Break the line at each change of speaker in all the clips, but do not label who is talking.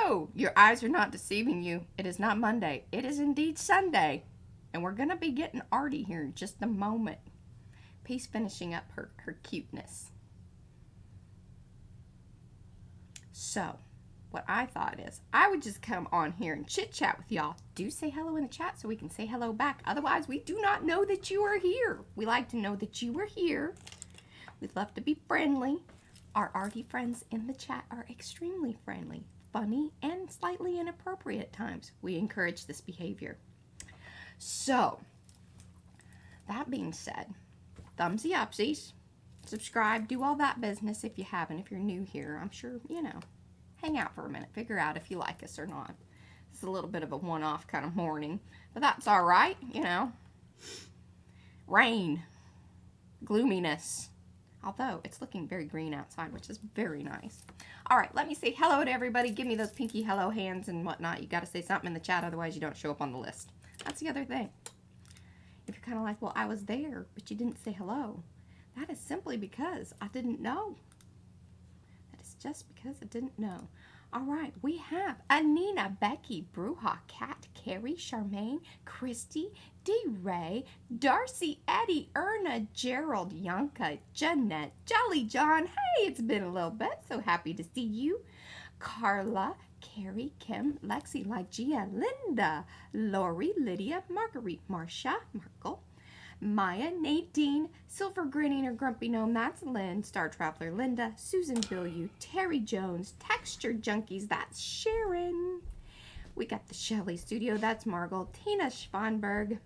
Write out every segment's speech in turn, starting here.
No, your eyes are not deceiving you. It is not Monday. It is indeed Sunday. And we're going to be getting Arty here in just a moment. Peace finishing up her cuteness. So, what I thought is I would just come on here and chit chat with y'all. Do say hello in the chat so we can say hello back. Otherwise, we do not know that you are here. We like to know that you are here. We'd love to be friendly. Our Arty friends in the chat are extremely friendly, funny, and slightly inappropriate at times. We encourage this behavior. So, that being said, thumbsy upsies, subscribe, do all that business if you haven't. If you're new here, I'm sure, you know, hang out for a minute, figure out if you like us or not. It's a little bit of a one-off kind of morning, but that's all right, you know. Rain, gloominess, although it's looking very green outside, which is very nice. All right, let me say hello to everybody. Give me those pinky hello hands and whatnot. You got to say something in the chat, otherwise you don't show up on the list. That's the other thing. If you're kind of like, well, I was there, but you didn't say hello, that is simply because I didn't know. That is just because I didn't know. All right, we have Anina, Becky, Bruja, Kat, Carrie, Charmaine, Christy, D-Ray, Darcy, Eddie, Erna, Gerald, Yanka, Jeanette, Jolly John. Hey, it's been a little bit. So happy to see you. Carla, Carrie, Kim, Lexi, Lygia, Linda, Lori, Lydia, Marguerite, Marcia, Markle, Maya, Nadine, Silver Grinning or Grumpy Gnome, that's Lynn, Star Traveler, Linda, Susan Billieu, Terry Jones, Texture Junkies, that's Sharon. We got the Shelley Studio, that's Margot, Tina Schwanberg,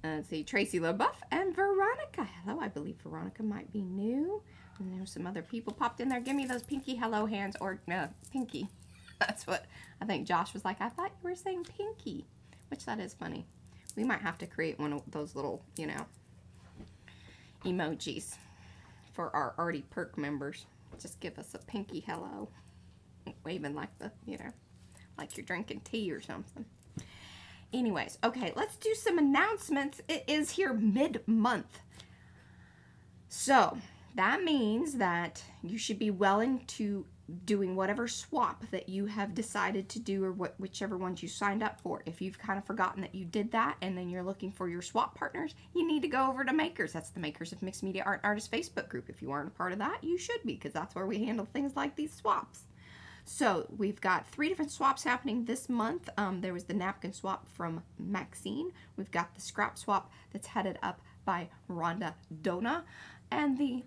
let's see, Tracy LaBeouf, and Veronica. Hello, I believe Veronica might be new. And there's some other people popped in there. Give me those pinky hello hands, or pinky. That's what I think Josh was like. I thought you were saying pinky, which that is funny. We might have to create one of those little, you know, emojis for our Arty Perk members. Just give us a pinky hello. Waving like the, you know, like you're drinking tea or something. Anyways, okay, let's do some announcements. It is here mid-month. So, that means that you should be well into doing whatever swap that you have decided to do, or whichever ones you signed up for. If you've kind of forgotten that you did that and then you're looking for your swap partners, you need to go over to Makers. That's the Makers of Mixed Media Art and Artists Facebook group. If you aren't a part of that, you should be, because that's where we handle things like these swaps. So we've got 3 different swaps happening this month. There was the napkin swap from Maxine. We've got the scrap swap that's headed up by Rhonda Dona, and the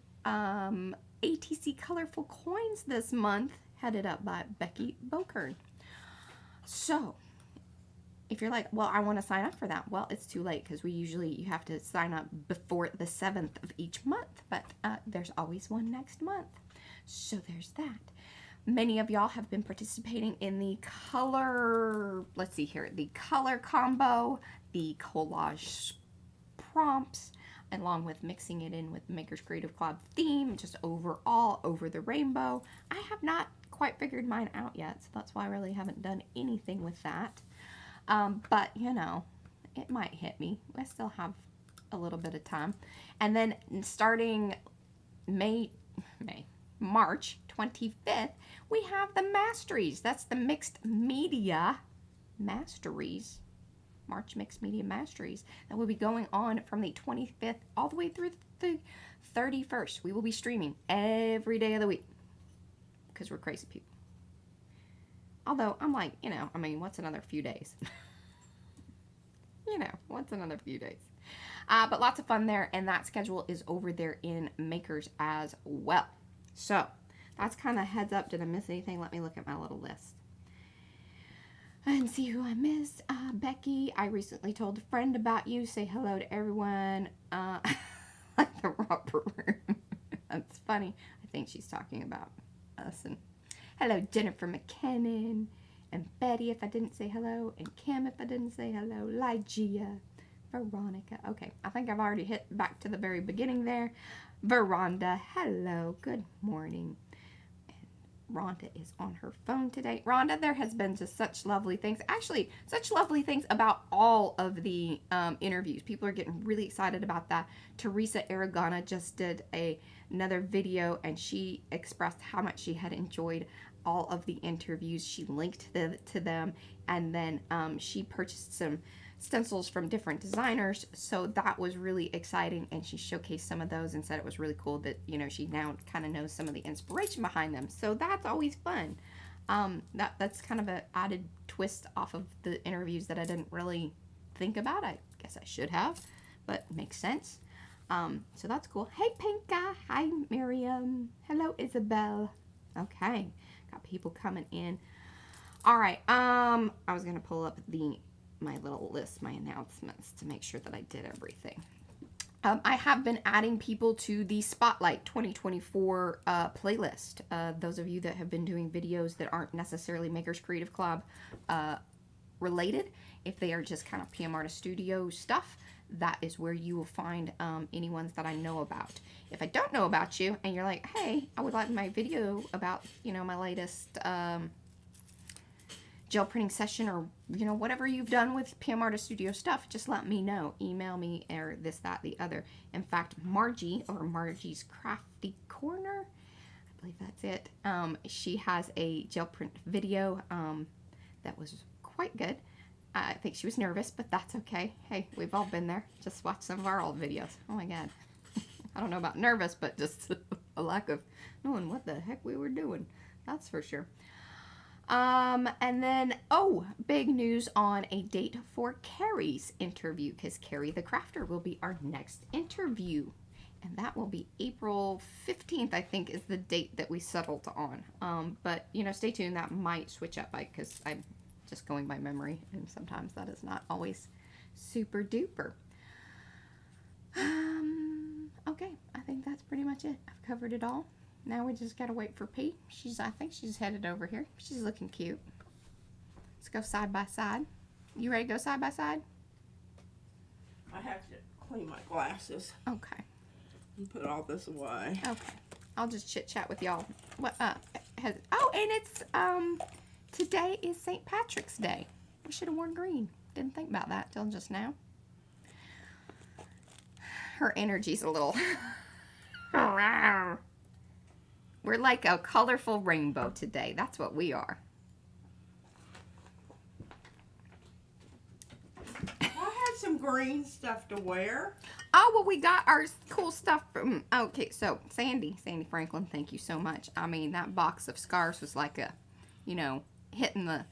ATC Colorful Coins this month, headed up by Becky Bokern. So, if you're like, well, I want to sign up for that, well, it's too late, because you have to sign up before the 7th of each month, but there's always one next month. So there's that. Many of y'all have been participating in the color, let's see here, the color combo, the collage prompts, along with mixing it in with the Makers Creative Club theme, just overall over the rainbow. I have not quite figured mine out yet, so that's why I really haven't done anything with that. But, you know, it might hit me. I still have a little bit of time. And then starting March 25th, we have the Masteries. That's the Mixed Media Masteries. March Mixed Media Masteries that will be going on from the 25th all the way through the 31st. We will be streaming every day of the week because we're crazy people. Although I'm like, you know, I mean, what's another few days? You know, what's another few days? But lots of fun there, and that schedule is over there in Makers as well. So that's kind of heads up. Did I miss anything? Let me look at my little list and see who I missed. Becky, I recently told a friend about you. Say hello to everyone. Like the romper room. That's funny. I think she's talking about us. And hello, Jennifer McKinnon. And Betty, if I didn't say hello. And Kim, if I didn't say hello. Lygia. Veronica. Okay, I think I've already hit back to the very beginning there. Veranda, hello. Good morning. Rhonda is on her phone today. Rhonda, there has been just such lovely things. Actually, such lovely things about all of the interviews. People are getting really excited about that. Teresa Aragona just did another video, and she expressed how much she had enjoyed all of the interviews. She linked to them, and then she purchased some stencils from different designers, so that was really exciting, and she showcased some of those and said it was really cool that, you know, she now kind of knows some of the inspiration behind them, so that's always fun. That's kind of an added twist off of the interviews that I didn't really think about. I guess I should have, but makes sense. So that's cool. Hey Pinka, hi Miriam, hello Isabel. Okay, got people coming in. All right, I was gonna pull up my little list, my announcements, to make sure that I did everything. I have been adding people to the Spotlight 2024 playlist. Those of you that have been doing videos that aren't necessarily Makers Creative Club related, if they are just kind of PM Artist Studio stuff, that is where you will find any ones that I know about. If I don't know about you and you're like, hey, I would like my video about, you know, my latest gel printing session, or, you know, whatever you've done with PM Artist Studio stuff, just let me know. Email me, or this, that, the other. In fact, Margie, or Margie's Crafty Corner, I believe that's it. She has a gel print video that was quite good. I think she was nervous, but that's okay. Hey, we've all been there. Just watch some of our old videos. Oh my God. I don't know about nervous, but just a lack of knowing what the heck we were doing. That's for sure. And then, oh, big news on a date for Carrie's interview, because Carrie the Crafter will be our next interview. And that will be April 15th, I think, is the date that we settled on. But, you know, stay tuned. That might switch up, because I'm just going by memory, and sometimes that is not always super duper. Okay, I think that's pretty much it. I've covered it all. Now we just gotta wait for P. I think she's headed over here. She's looking cute. Let's go side by side. You ready to go side by side?
I have to clean my glasses.
Okay.
And put all this away.
Okay. I'll just chit chat with y'all. What? Oh, and it's today is St. Patrick's Day. We should have worn green. Didn't think about that till just now. Her energy's a little. We're like a colorful rainbow today. That's what we are.
I had some green stuff to wear.
Oh, well, we got our cool stuff from, okay, so Sandy Franklin, thank you so much. I mean, that box of scarves was like a, you know, hitting the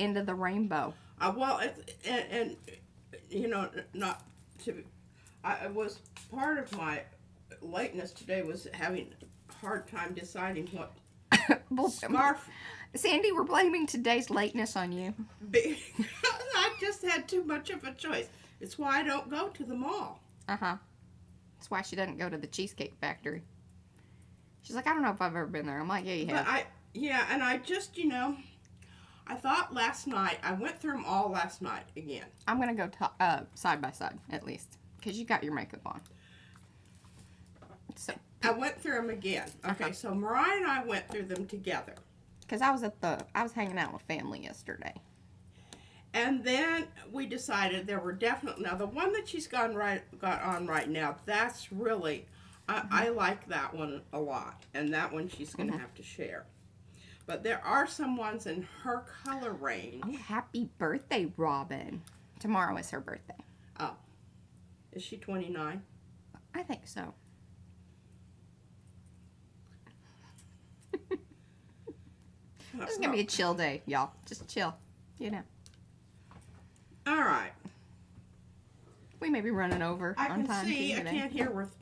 end of the rainbow.
Well, and you know, not to, I was part of my lateness today was having a hard time deciding what scarf.
Sandy, we're blaming today's lateness on you.
I just had too much of a choice. It's why I don't go to the mall.
Uh-huh. That's why she doesn't go to the Cheesecake Factory. She's like, I don't know if I've ever been there. I'm like, yeah, you have.
But and I just, you know, I thought last night, I went through them all last night again.
I'm going to go side by side, at least, because you got your makeup on. So
I went through them again. Okay, so Mariah and I went through them together.
Because I was hanging out with family yesterday.
And then we decided there were definitely, now the one that she's got on right now, that's really, I like that one a lot. And that one she's going to have to share. But there are some ones in her color range.
Oh, happy birthday, Robin. Tomorrow is her birthday.
Oh. Is she 29?
I think so. This is going to be a chill day, y'all. Just chill, you know.
All right.
We may be running over on time.
I can't hear with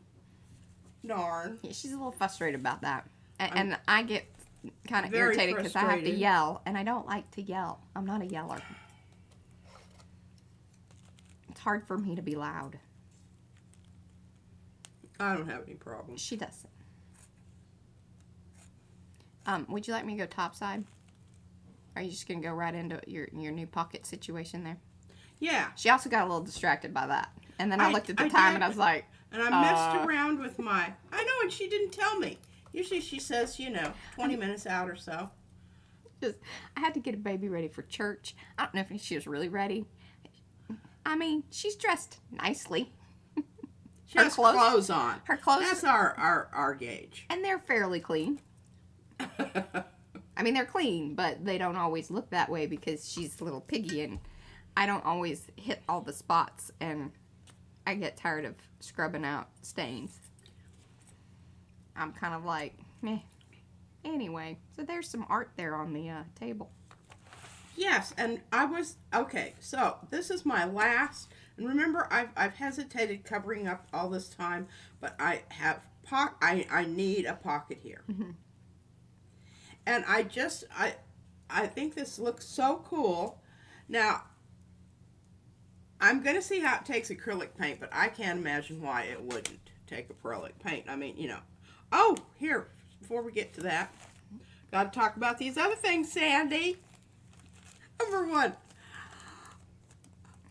darn.
Yeah, she's a little frustrated about that. And I get kind of irritated because I have to yell, and I don't like to yell. I'm not a yeller. It's hard for me to be loud.
I don't have any problems.
She doesn't. Would you like me to go topside? Are you just going to go right into your new pocket situation there?
Yeah.
She also got a little distracted by that. And then I looked at the time and I was like...
And I messed around with my... I know, and she didn't tell me. Usually she says, you know, 20 minutes out or so.
I had to get a baby ready for church. I don't know if she was really ready. I mean, she's dressed nicely.
She has clothes on.
Her clothes...
That's our gauge.
And they're fairly clean. I mean, they're clean, but they don't always look that way because she's a little piggy and I don't always hit all the spots and I get tired of scrubbing out stains. I'm kind of like, meh. Anyway, so there's some art there on the table.
Yes, and okay, so this is my last, and remember I've hesitated covering up all this time, but I have, I need a pocket here.
Mm-hmm.
And I think this looks so cool. Now, I'm going to see how it takes acrylic paint, but I can't imagine why it wouldn't take acrylic paint. I mean, you know. Oh, here, before we get to that, got to talk about these other things, Sandy. Number one,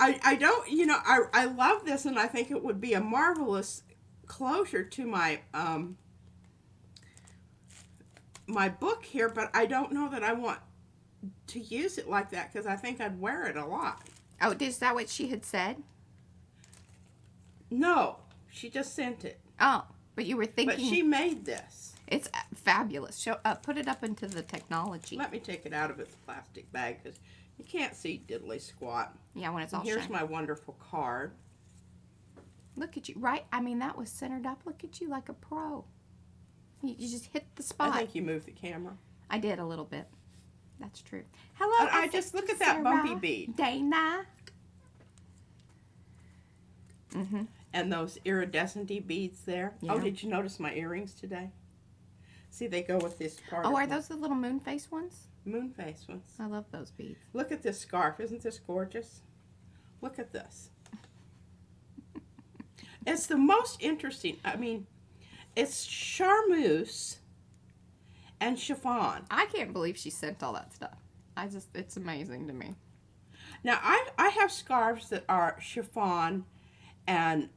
I don't, you know, I love this, and I think it would be a marvelous closure to my my book here, but I don't know that I want to use it like that because I think I'd wear it a lot.
Oh, is that what she had said?
No, she just sent it.
Oh, but you were thinking.
But she made this.
It's fabulous. Show, put it up into the technology.
Let me take it out of its plastic bag because you can't see diddly squat.
Yeah, when it's all
Here's
shiny.
my wonderful card.
Look at you, right? I mean, that was centered up. Look at you like a pro. You just hit the spot.
I think you moved the camera.
I did a little bit. That's true. Hello,
I just look at that bumpy bead.
Dana. Mm-hmm.
And those iridescent-y beads there.
Yeah.
Oh, did you notice my earrings today? See, they go with this part.
Oh, are those the little moon face ones?
Moon face ones.
I love those beads.
Look at this scarf. Isn't this gorgeous? Look at this. It's the most interesting. I mean, it's charmeuse and chiffon.
I can't believe she sent all that stuff. It's amazing to me.
Now, I have scarves that are chiffon and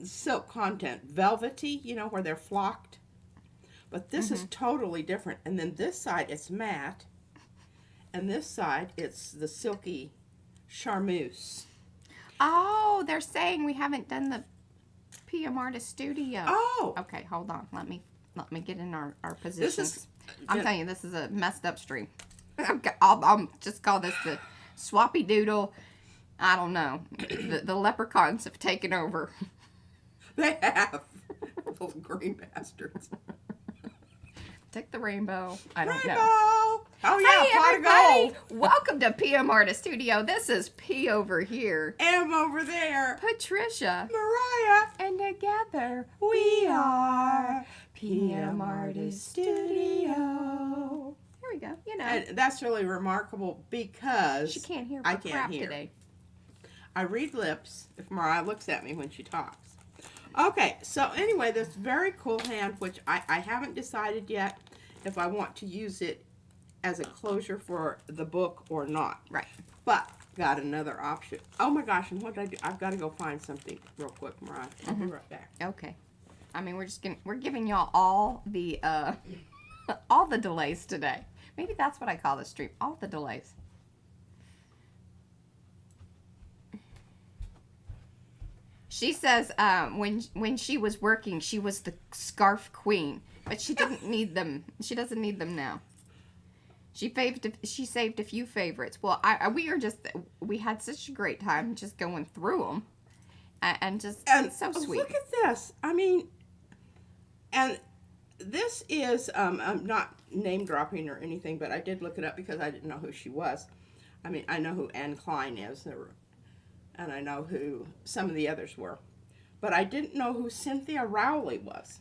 silk content. Velvety, you know, where they're flocked. But this is totally different. And then this side, it's matte. And this side, it's the silky charmeuse.
Oh, they're saying we haven't done the PM Artist Studio.
Oh!
Okay, hold on. Let me get in our positions.
This is...
I'm telling you, this is a messed up stream. I'll just call this the Swappy Doodle. I don't know. The leprechauns have taken over.
They have. Those green bastards.
Take the rainbow. I don't
Rainbow!
know.
Oh, yeah,
Hey,
pot
everybody!
of gold.
Welcome to PM Artist Studio. This is P over here.
M over there.
Patricia.
Mariah.
And together
We are
PM Artist Studio. Here we go. You know,
And that's really remarkable because
she can't hear for
I can't
crap
hear.
today.
I read lips if Mariah looks at me when she talks. Okay, so anyway, this very cool hand, which I haven't decided yet if I want to use it as a closure for the book or not.
Right.
But got another option. Oh my gosh, and what did I do? I've got to go find something real quick, Mariah. I'll be right back.
Okay. I mean, we're giving y'all all the all the delays today. Maybe that's what I call the stream. All the delays. She says when she was working, she was the scarf queen, but she didn't need them. She doesn't need them now. She saved a few favorites. Well, we had such a great time just going through them, and it's so sweet.
Look at this. I mean, and this is I'm not name dropping or anything, but I did look it up because I didn't know who she was. I mean, I know who Anne Klein is. And I know who some of the others were. But I didn't know who Cynthia Rowley was.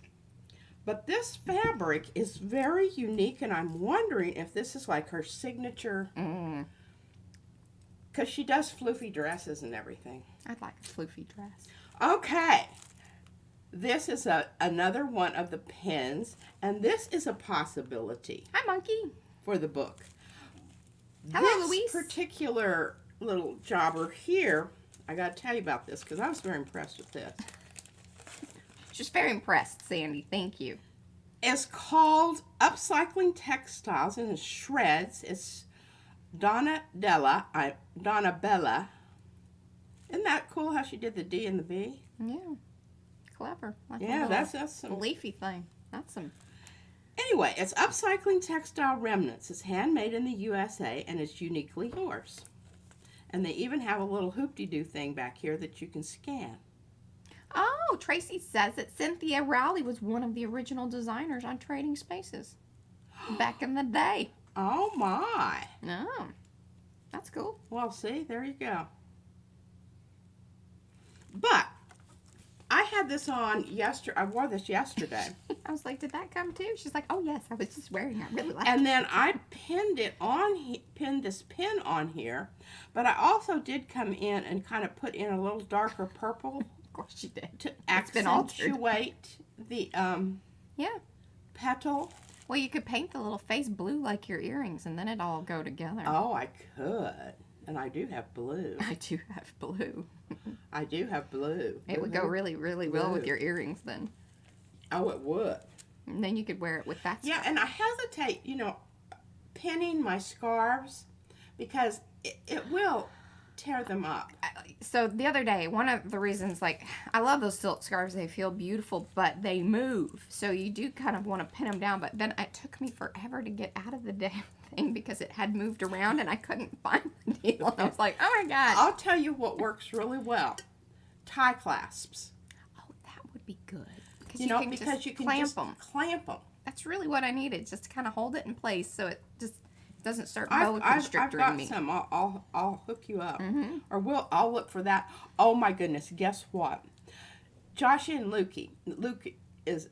But this fabric is very unique, and I'm wondering if this is like her signature. Because she does floofy dresses and everything.
I'd like a floofy dress.
Okay. This is another one of the pins, and this is a possibility
Hi, monkey.
for the book.
Hello,
this
Louise.
particular little jobber here, I got to tell you about this because I was very impressed with this.
Just very impressed, Sandy. Thank you.
It's called Upcycling Textiles and it's shreds. It's Donna Bella. Isn't that cool how she did the D and the B?
Yeah. Clever. Like a
Yeah,
little
that's some.
leafy thing. That's some
Anyway, it's upcycling textile remnants. It's handmade in the USA and it's uniquely yours. And they even have a little hoop-de-doo thing back here that you can scan.
Oh, Tracy says that Cynthia Rowley was one of the original designers on Trading Spaces back in the day.
Oh my.
No, that's cool.
Well, see, there you go. But I had this on yesterday. I wore this yesterday.
I was like, did that come too? She's like, oh yes, I was just wearing it. I really like it.
And then I pinned this pin on here. But I also did come in and kind of put in a little darker purple.
Of course she did.
To
It's been altered.
accentuate the
Yeah.
petal.
Well, you could paint the little face blue like your earrings, and then it all go together.
Oh, I could. And I do have blue.
I do have blue.
I do have blue.
It would go really, really well with your earrings then.
Oh, it would.
And then you could wear it with that
Yeah,
stuff.
and I hesitate, pinning my scarves because it will tear them up.
So the other day, one of the reasons, I love those silk scarves. They feel beautiful, but they move. So you do kind of want to pin them down. But then it took me forever to get out of the damn thing because it had moved around and I couldn't find the deal. And I was like, oh my God.
I'll tell you what works really well. Tie clasps.
Oh, that would be good. Because
you can
clamp
just
them.
clamp them.
That's really what I needed, just to kind of hold it in place so it just doesn't start
I've
boa constricting
got
me.
some. I'll hook you up.
Mm-hmm.
Or I'll look for that. Oh my goodness, guess what? Joshie and Lukey.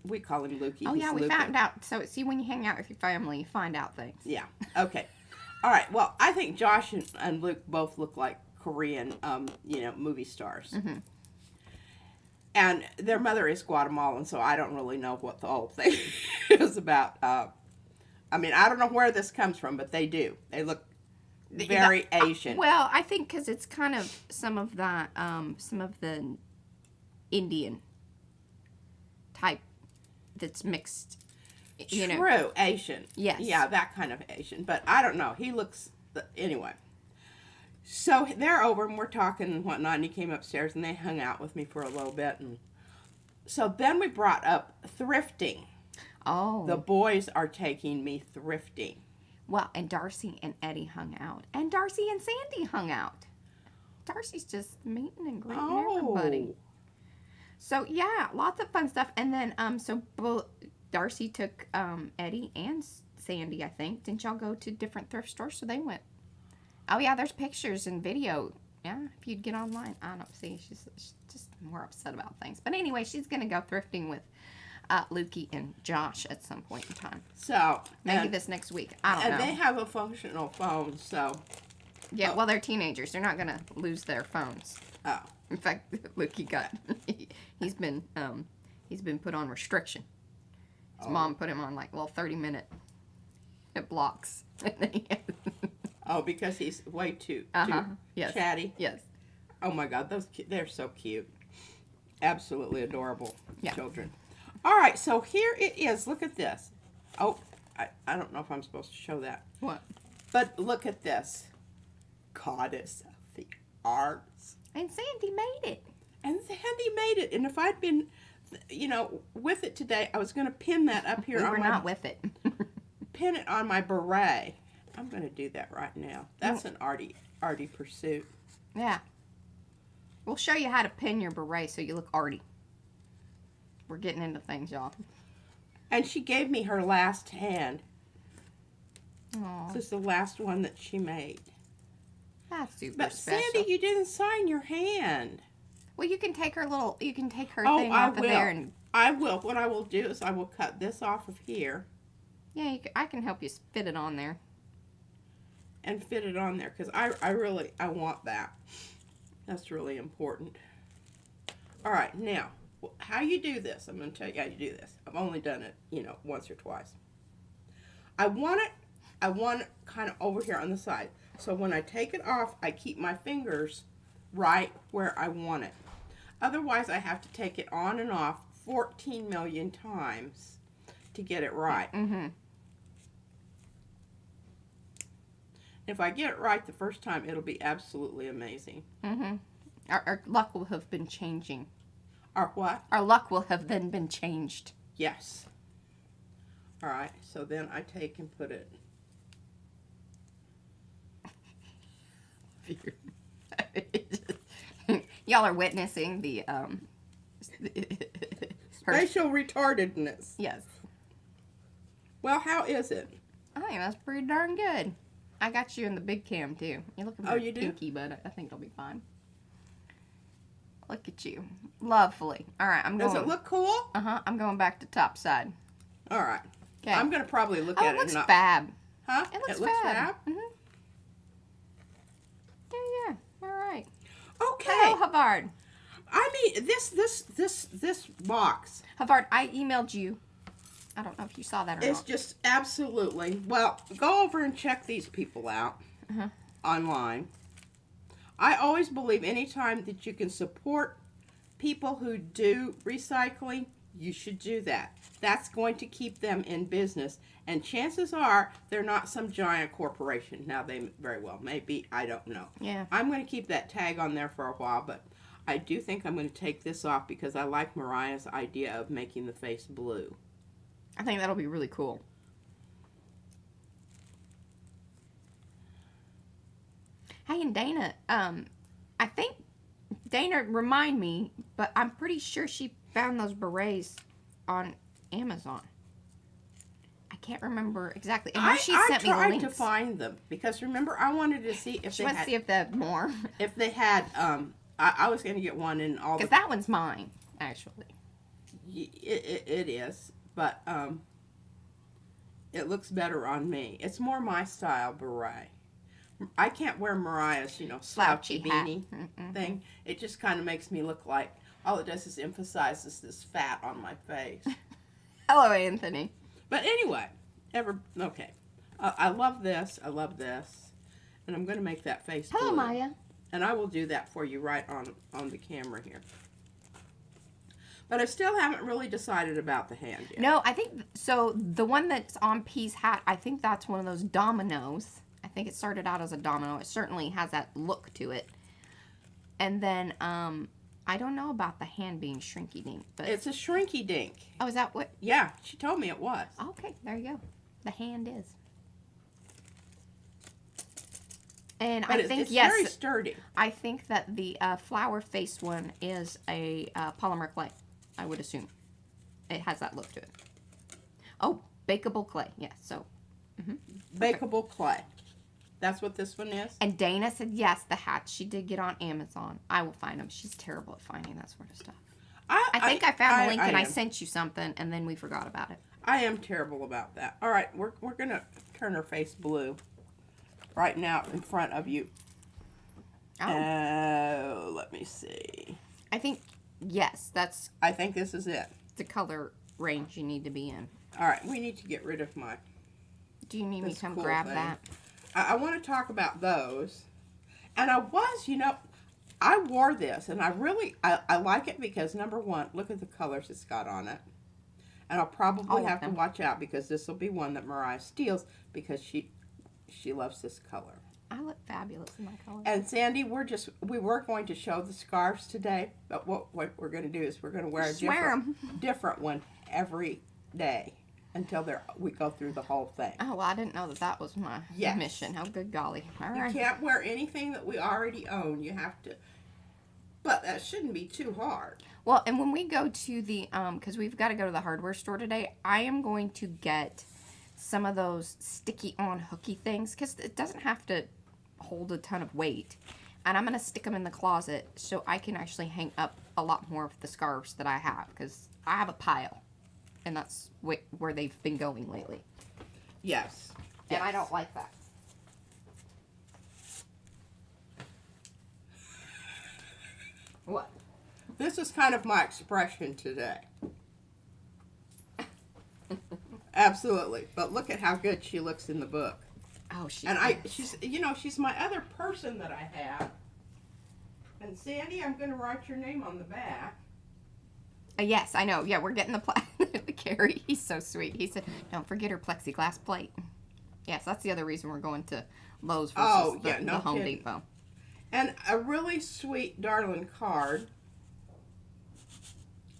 We call him Lukey.
Oh,
He's
yeah, we
Lukey.
found out. So, see, when you hang out with your family, you find out things.
Yeah, okay. All right, well, I think Josh and Luke both look like Korean, movie stars.
Mm-hmm.
And their mother is Guatemalan, so I don't really know what the whole thing is about. I don't know where this comes from, but they do. They look very Asian.
Well, I think because it's kind of some of the Indian type that's mixed.
True, Asian.
Yes.
Yeah, that kind of Asian. But I don't know. He looks... Anyway. So they're over and we're talking and whatnot, and he came upstairs and they hung out with me for a little bit. And so then we brought up thrifting.
Oh.
The boys are taking me thrifting.
Well, and Darcy and Eddie hung out. And Darcy and Sandy hung out. Darcy's just meeting and greeting everybody. So, yeah, lots of fun stuff. And then, Darcy took Eddie and Sandy, I think. Didn't y'all go to different thrift stores? So they went. Oh, yeah, there's pictures and video. Yeah, if you'd get online. I don't see. She's just more upset about things. But anyway, she's going to go thrifting with Lukey and Josh at some point in time.
So
Maybe this next week. I don't know.
And they have a functional phone, so...
Yeah, well, they're teenagers. They're not going to lose their phones.
Oh.
In fact, Lukey he's been put on restriction. His mom put him on little 30-minute blocks.
Because he's way too
Yes.
chatty.
Yes.
Oh my God, they're so cute. Absolutely adorable children. All right, so here it is. Look at this. Oh, I don't know if I'm supposed to show that.
What?
But look at this. Goddess of the arts.
And Sandy made it.
And Sandy made it. And if I'd been, with it today, I was going to pin that up here.
We were not with it.
Pin it on my beret. I'm going to do that right now. That's an arty pursuit.
Yeah. We'll show you how to pin your beret so you look arty. We're getting into things, y'all.
And she gave me her last hand.
Aww.
This is the last one that she made.
That's super
But
special.
Sandy, you didn't sign your hand.
Well, you can take her thing off of there and...
I will. What I will do is I will cut this off of here.
Yeah, I can help you fit it on there.
And fit it on there because I want that. That's really important. All right, now how you do this? I'm going to tell you how you do this. I've only done it, once or twice. I want it kind of over here on the side. So when I take it off, I keep my fingers right where I want it. Otherwise, I have to take it on and off 14 million times to get it right.
Mm-hmm.
If I get it right the first time, it'll be absolutely amazing.
Mm-hmm. Our luck will have been changing.
Our what?
Our luck will have then been changed.
Yes. All right, so then I take and put it.
Y'all are witnessing the
Spatial retardedness.
Yes.
Well, how is it?
I think that's pretty darn good. I got you in the big cam too. You're looking
Oh,
very
you do?
pinky, but I think it'll be fine. Look at you. Lovely. All right, I'm going.
Does it look cool?
I'm going back to top side.
All right.
Okay.
I'm going to probably look
Oh,
at
it looks
and not...
fab.
Huh?
It looks fab. Yeah. All right.
Okay.
Hello, Havard.
I mean, this box
Havard, I emailed you. I don't know if you saw that or
is
not.
just absolutely... Well, go over and check these people out online. I always believe anytime that you can support people who do recycling, you should do that. That's going to keep them in business. And chances are they're not some giant corporation. Now, they very well may be. I don't know.
Yeah.
I'm going to keep that tag on there for a while, but I do think I'm going to take this off because I like Mariah's idea of making the face blue.
I think that'll be really cool. Hey, and Dana, I think Dana, remind me, but I'm pretty sure she found those berets on Amazon. I can't remember exactly. And she sent me the
tried
links.
to find them because remember I wanted to see if
She
they
wants
had
to see if they have more.
if they had I was going to get one in all the
Because that one's mine, actually.
it is, but it looks better on me. It's more my style beret. I can't wear Mariah's, slouchy beanie thing. It just kind of makes me look like, all it does is emphasizes this fat on my face.
Hello, Anthony.
But anyway, okay. I love this. I love this. And I'm going to make that face
Hello,
blue.
Maya.
And I will do that for you right on the camera here. But I still haven't really decided about the hand yet.
No, I think, so the one that's on P's hat, I think that's one of those dominoes. I think it started out as a domino. It certainly has that look to it. And then, I don't know about the hand being shrinky dink, but
It's a shrinky dink.
oh, is that what?
Yeah, she told me it was.
Okay, there you go. The hand is. And
But
I think,
it's
yes,
very sturdy.
I think that the flower face one is a polymer clay, I would assume. It has that look to it. Oh, bakeable clay, yes. So,
Bakeable clay. That's what this one is?
and Dana said yes, the hats she did get on Amazon. I will find them. She's terrible at finding that sort of stuff. I think I found the link and I
am.
sent you something, and then we forgot about it.
I am terrible about that. All right, we're going to turn her face blue right now in front of you.
Oh,
Let me see.
I think, yes, that's
I think this is it.
the color range you need to be in.
All right, we need to get rid of my...
Do you need me
This
to come
cool
grab
thing.
that?
I want to talk about those. And I was, I wore this, and I like it because, number one, look at the colors it's got on it. And I'll probably
All of
have to
them.
watch out because this will be one that Mariah steals because she loves this color.
I look fabulous in my color.
And Sandy, we were going to show the scarves today, but what we're going to do is we're going to wear
Just wear 'em.
different one every day until we go through the whole thing.
Oh, well, I didn't know that was my
Yes.
mission. Oh, good golly. All
You
right.
can't wear anything that we already own. You have to, but that shouldn't be too hard.
Well, and when we go to the, because we've got to go to the hardware store today, I am going to get some of those sticky on hooky things because it doesn't have to hold a ton of weight. And I'm going to stick them in the closet so I can actually hang up a lot more of the scarves that I have because I have a pile. And that's where they've been going lately.
Yes.
And I don't like that. What?
This is kind of my expression today. Absolutely. But look at how good she looks in the book.
Oh, she
And
is.
she's my other person that I have. And Sandy, I'm going to write your name on the back.
Yes, I know. Yeah, we're getting the Carrie. He's so sweet. He said, "Don't forget her plexiglass plate." Yes, that's the other reason we're going to Lowe's versus the Home
kidding.
Depot.
And a really sweet, darling card.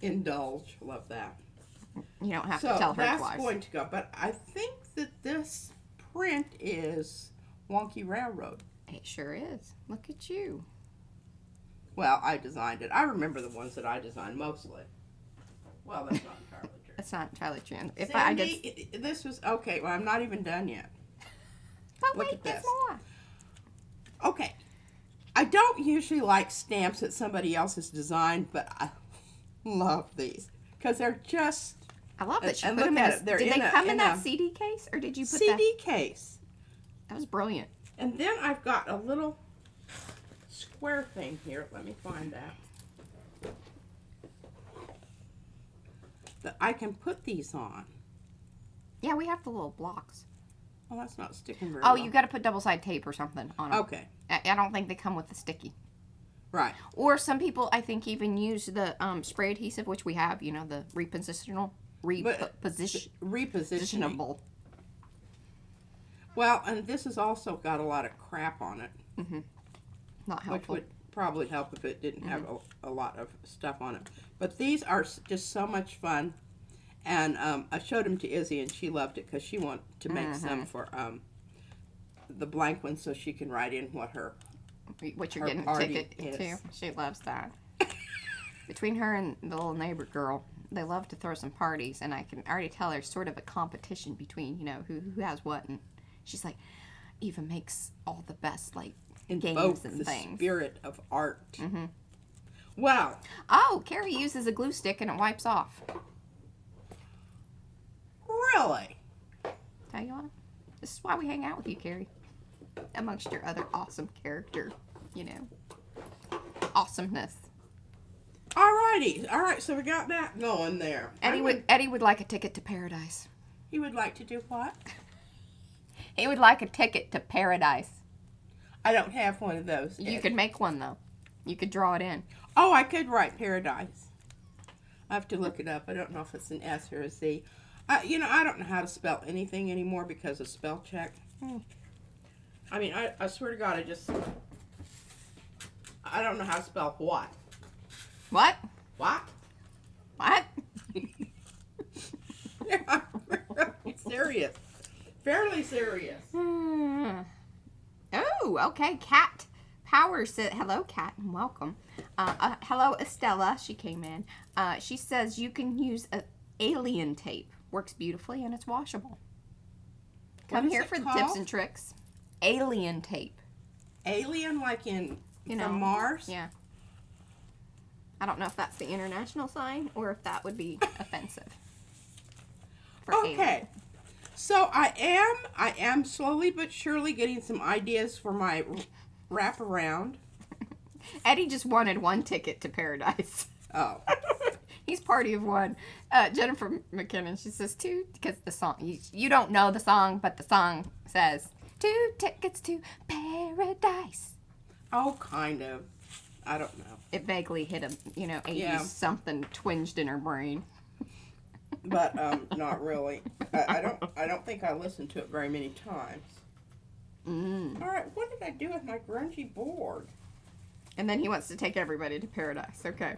Indulge. Love that.
You don't have
so
to tell her
that's
twice.
going to go. But I think that this print is Wonky Railroad.
It sure is. Look at you.
Well, I designed it. I remember the ones that I designed mostly. Well, that's not entirely true.
That's not entirely true. If
Sandy, this was okay. Well, I'm not even done yet.
Oh,
Look
wait,
at
there's
this.
more.
Okay, I don't usually like stamps that somebody else has designed, but I love these because they're just
I love that she
and
put
look
them in.
at it. They're
Did they
in a-
come in
in
that
a
CD case, or did you put
CD case.
That was brilliant.
And then I've got a little square thing here. Let me find that. That I can put these on.
Yeah, we have the little blocks.
Oh, that's not sticking very
Oh,
well.
you got to put double-sided tape or something on them.
Okay,
I don't think they come with the sticky.
right.
Or some people, I think, even use the spray adhesive, which we have. You know, the repositionable.
Repositionable. Well, and this has also got a lot of crap on it,
Not
which
helpful.
would probably help if it didn't have a lot of stuff on it. But these are just so much fun. And I showed them to Izzy, and she loved it because she wanted to make some for the blank one so she can write in what you're
Her getting a
party
ticket
is.
to. She loves that. Between her and the little neighbor girl, they love to throw some parties, and I can already tell there's sort of a competition between, you know, who has what. And she's like, Eva makes all the best, like, games
invoke
and
the
things.
spirit of art. Well,
Oh, Carrie uses a glue stick and it wipes off.
really?
Tell you what, this is why we hang out with you, Carrie. Amongst your other awesome character, you know, awesomeness.
Alrighty. All right, so we got that going there.
Eddie would like a ticket to paradise.
He would like to do what?
He would like a ticket to paradise.
I don't have one of those.
You
Ed.
could make one, though. You could draw it in.
Oh, I could write paradise. I have to look it up. I don't know if it's an S or a Z. You know, I don't know how to spell anything anymore because of spell check. I mean, I swear to God, I don't know how to spell what.
What?
What?
What?
Yeah, I'm serious. Fairly serious.
Oh, okay. Cat Power said, hello, Cat, and welcome. Hello, Estella. She came in. She says you can use alien tape. Works beautifully and it's washable. Come here for the tips and tricks. Alien tape.
Alien, like in
You know,
from Mars?
Yeah. I don't know if that's the international sign or if that would be offensive. For
Okay.
alien.
So I am slowly but surely getting some ideas for my wraparound.
Eddie just wanted one ticket to paradise.
Oh.
He's party of one. Jennifer McKinnon, she says two, because the song, you don't know the song, but the song says 2 tickets to paradise.
Oh, kind of. I don't know.
It vaguely hit him, 80s
Yeah.
something twinged in her brain.
But not really. I don't think I listened to it very many times. All right, what did I do with my grungy board?
And then he wants to take everybody to paradise. Okay.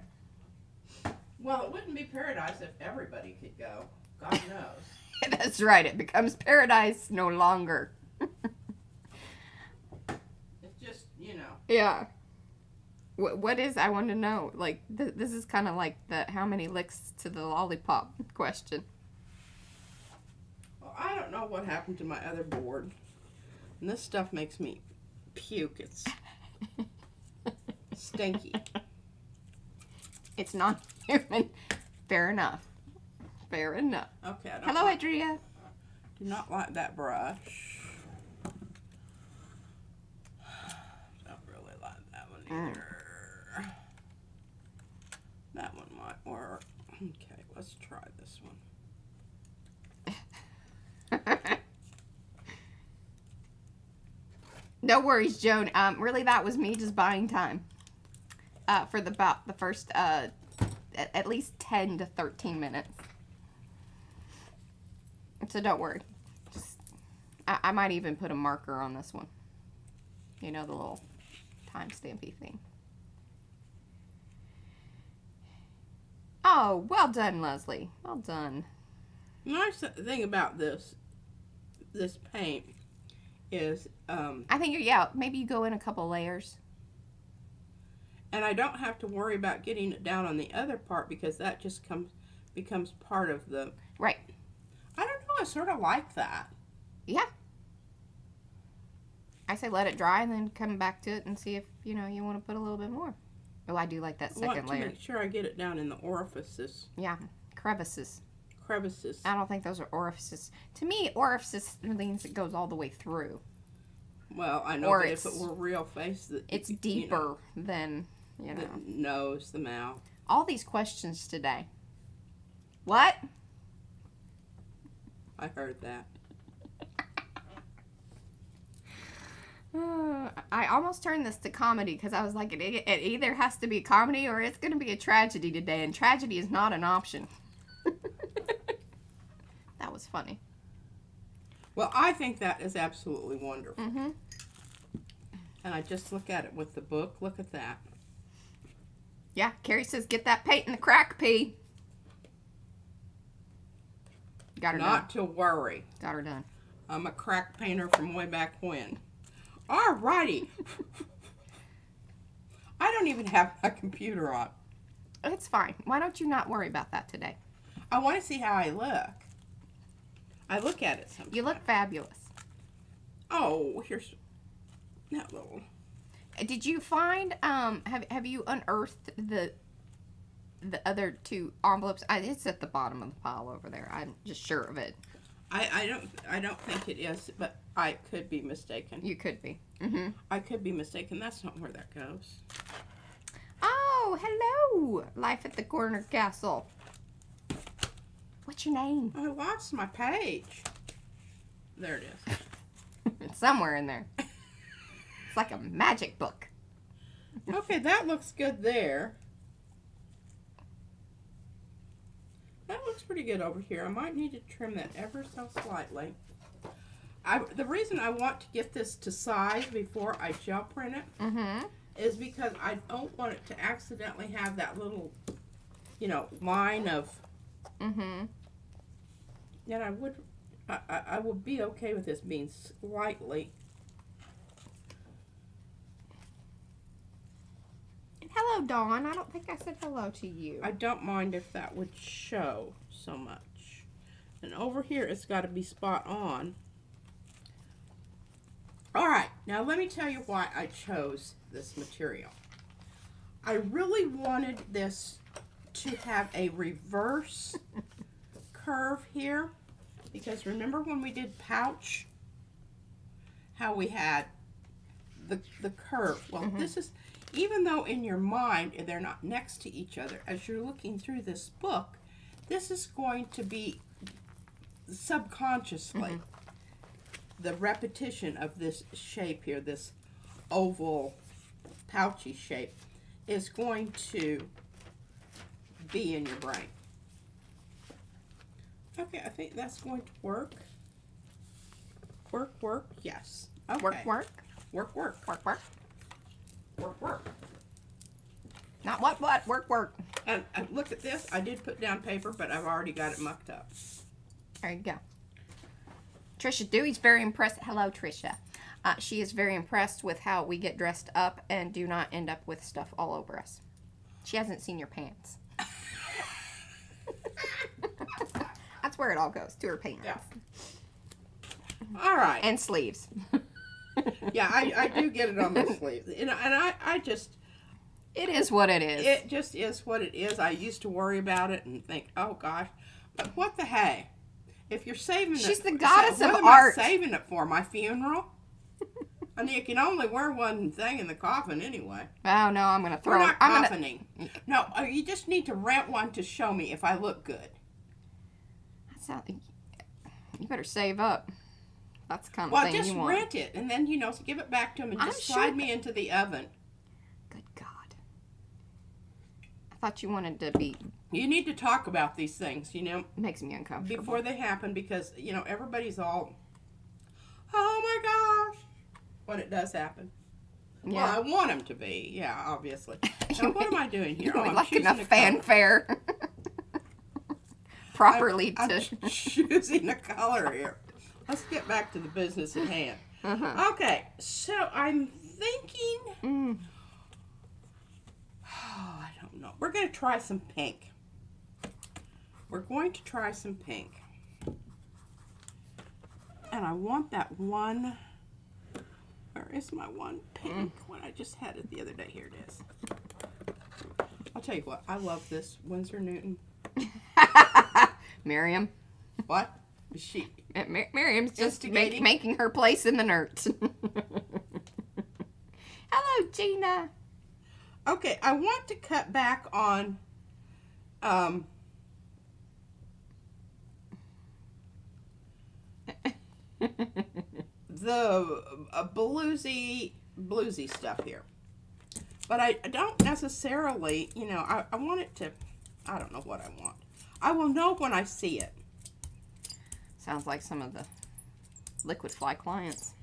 Well, it wouldn't be paradise if everybody could go. God knows.
That's right. It becomes paradise no longer.
It's just,
Yeah. What is, I want to know, like, this is kind of like the how many licks to the lollipop question.
Well, I don't know what happened to my other board. And this stuff makes me puke. It's stinky.
It's not human. Fair enough. Fair enough.
Okay, I don't
Hello,
like,
Adria.
do not like that brush. Don't really like that one either. That one might work. Okay, let's try this one.
No worries, Joan. Really, that was me just buying time. For the first, at least 10 to 13 minutes. So don't worry. Just, I might even put a marker on this one. You know, the little timestampy thing. Oh, well done, Leslie. Well done.
The nice thing about this paint is,
I think, yeah, maybe you go in a couple layers.
and I don't have to worry about getting it down on the other part because that just becomes part of the.
Right.
I don't know. I sort of like that.
Yeah. I say let it dry and then come back to it and see if, you want to put a little bit more. Oh, I do like that
I want
second
to
layer.
make sure I get it down in the orifices.
Yeah. Crevices.
Crevices.
I don't think those are orifices. To me, orifices means it goes all the way through.
Well, I know that if it were real face,
it's deeper than,
the nose, the mouth.
All these questions today. What?
I heard that.
I almost turned this to comedy because I was like, it either has to be comedy or it's going to be a tragedy today, and tragedy is not an option. That was funny.
Well, I think that is absolutely wonderful.
Mm-hmm.
And I just look at it with the book. Look at that.
Yeah, Carrie says, get that paint in the crack, P. Got her done.
Not to worry.
Got her done.
I'm a crack painter from way back when. Alrighty. I don't even have my computer on.
It's fine. Why don't you not worry about that today?
I want to see how I look. I look at it sometimes.
You look fabulous.
Oh, here's that little.
Did you find, have you unearthed the other two envelopes? It's at the bottom of the pile over there. I'm just sure of it.
I don't think it is, but I could be mistaken.
You could be. Mm-hmm.
I could be mistaken. That's not where that goes.
Oh, hello. Life at the Corner Castle. What's your name?
I lost my page. There it is.
It's somewhere in there. It's like a magic book.
Okay, that looks good there. That looks pretty good over here. I might need to trim that ever so slightly. The reason I want to get this to size before I gel print it is because I don't want it to accidentally have that little, line of. And I would be okay with this being slightly.
Hello, Dawn. I don't think I said hello to you.
I don't mind if that would show so much. And over here, it's got to be spot on. All right, now let me tell you why I chose this material. I really wanted this to have a reverse curve here, because remember when we did pouch, how we had the curve? Well, this is, even though in your mind they're not next to each other, as you're looking through this book, this is going to be subconsciously the repetition of this shape here, this oval pouchy shape, is going to be in your brain. Okay, I think that's going to work. Work, yes. Okay.
Work.
Work.
Not what? Work.
And look at this. I did put down paper, but I've already got it mucked up.
There you go. Trisha Dewey's very impressed. Hello, Trisha. She is very impressed with how we get dressed up and do not end up with stuff all over us. She hasn't seen your pants. That's where it all goes, to her pants.
Yeah. All right.
And sleeves.
Yeah, I do get it on my sleeve. And I just...
It is what it is.
It just is what it is. I used to worry about it and think, oh gosh, but what the hey? If you're saving
She's
it,
the goddess of
what am
art.
I saving it for? My funeral? I mean, you can only wear one thing in the coffin anyway.
Oh no, I'm gonna throw.
We're not coffining. No, you just need to rent one to show me if I look good.
You better save up. That's the kind of
Well,
thing
just
you want.
rent it and then give it back to them and
I'm
just
sure
slide me into the oven.
Good God. I thought you wanted to be.
You need to talk about these things,
Makes me uncomfortable.
before they happen, because everybody's all, oh my gosh, when it does happen.
Yeah.
Well, I want them to be, yeah, obviously. Now, what am I doing here?
You're
I'm
like
choosing
enough
a color.
fanfare. properly
I'm
to...
choosing a color here. Let's get back to the business at hand. Okay, so I'm thinking... Oh, I don't know. We're going to try some pink. We're going to try some pink. And I want that one... Where is my one pink when I just had it the other day? Here it is. I'll tell you what. I love this Winsor Newton.
Miriam.
What? Is she...
Miriam's just
Instigating?
making her place in the nerds. Hello, Gina.
Okay, I want to cut back on the bluesy stuff here. But I don't necessarily, you know, I want it to, I don't know what I want. I will know when I see it.
Sounds like some of the Liquid Fly clients.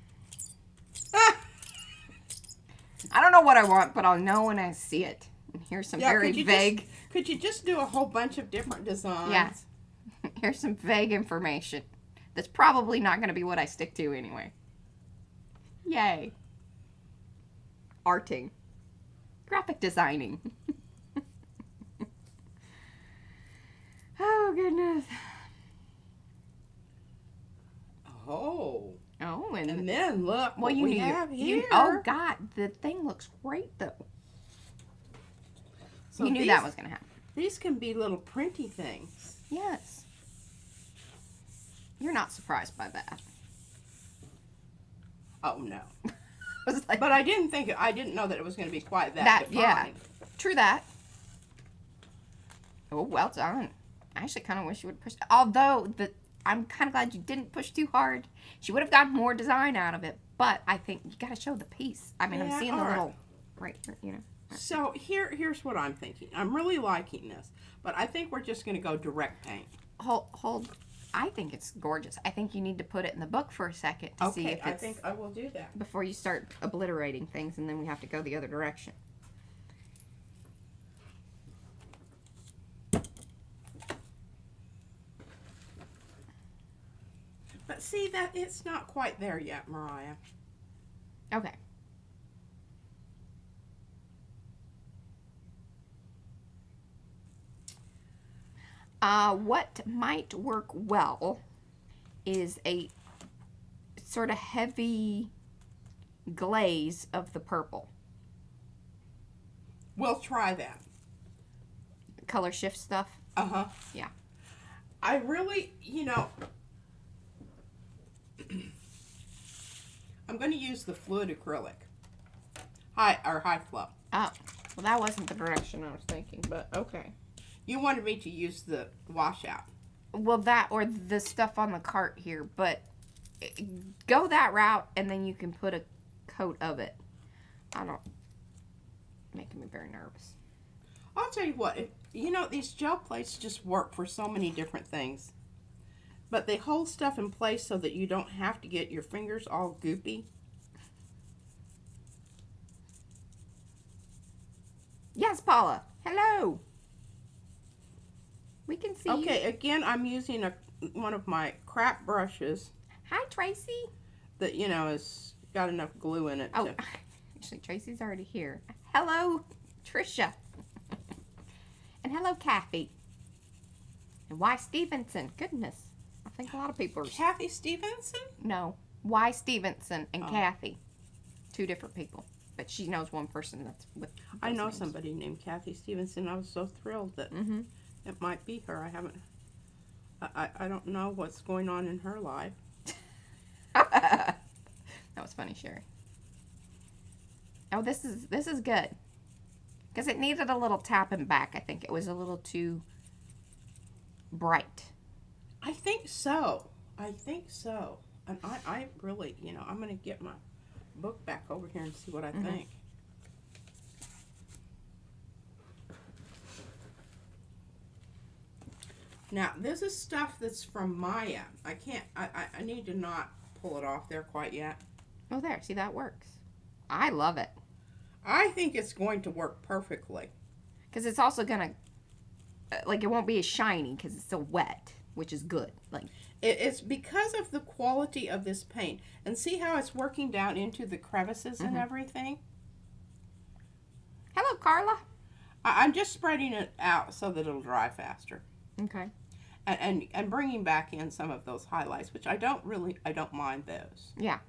I don't know what I want, but I'll know when I see it. And here's some very vague...
Could you just do a whole bunch of different designs?
Yeah. Here's some vague information. That's probably not going to be what I stick to anyway. Yay. Arting. Graphic designing. Oh, goodness.
Oh.
Oh,
and then look what we have here.
Oh, God. The thing looks great, though.
So
you knew that was going to happen.
These can be little printy things.
Yes. You're not surprised by that.
Oh, no.
Like,
but I didn't know that it was going to be quite that defined.
Yeah. True that. Oh, well done. I actually kind of wish you would push. Although, I'm kind of glad you didn't push too hard. She would have gotten more design out of it. But I think you got to show the piece. I mean, I'm seeing the little, right, you know.
So here's what I'm thinking. I'm really liking this, but I think we're just going to go direct paint.
Hold. I think it's gorgeous. I think you need to put it in the book for a second to see if it's...
I think I will do that.
Before you start obliterating things, and then we have to go the other direction.
But see, that it's not quite there yet, Mariah.
Okay. What might work well is a sort of heavy glaze of the purple.
We'll try that.
Color shift stuff?
Uh-huh.
Yeah.
I really, you know, I'm going to use the fluid acrylic. High flow.
Oh, well that wasn't the direction I was thinking, but okay.
You wanted me to use the washout.
Well, that or the stuff on the cart here, but go that route and then you can put a coat of it. I don't... Making me very nervous.
I'll tell you what, you know, these gel plates just work for so many different things. But they hold stuff in place so that you don't have to get your fingers all goopy.
Yes, Paula. Hello. We can see you.
Okay, again, I'm using one of my crap brushes.
Hi, Tracy.
That, you know, has got enough glue in it.
Oh, actually, Tracy's already here. Hello, Trisha. And hello, Kathy. And Y. Stevenson. Goodness. I think a lot of people are...
Kathy Stevenson?
No. Y. Stevenson and Kathy. Two different people. But she knows one person that's with
I know
names.
somebody named Kathy Stevenson. I was so thrilled that it might be her. I haven't... I don't know what's going on in her life.
That was funny, Sherry. Oh, this is good. Because it needed a little tapping back. I think it was a little too bright.
I think so. And I really, you know, I'm going to get my book back over here and see what I think. Now, this is stuff that's from Maya. I need to not pull it off there quite yet.
Oh, there. See, that works. I love it.
I think it's going to work perfectly.
Because it's also going to like it won't be as shiny because it's still wet, which is good. Like
It's because of the quality of this paint. And see how it's working down into the crevices and everything?
hello, Carla.
I'm just spreading it out so that it'll dry faster.
Okay.
And bringing back in some of those highlights, which I don't mind those.
Yeah.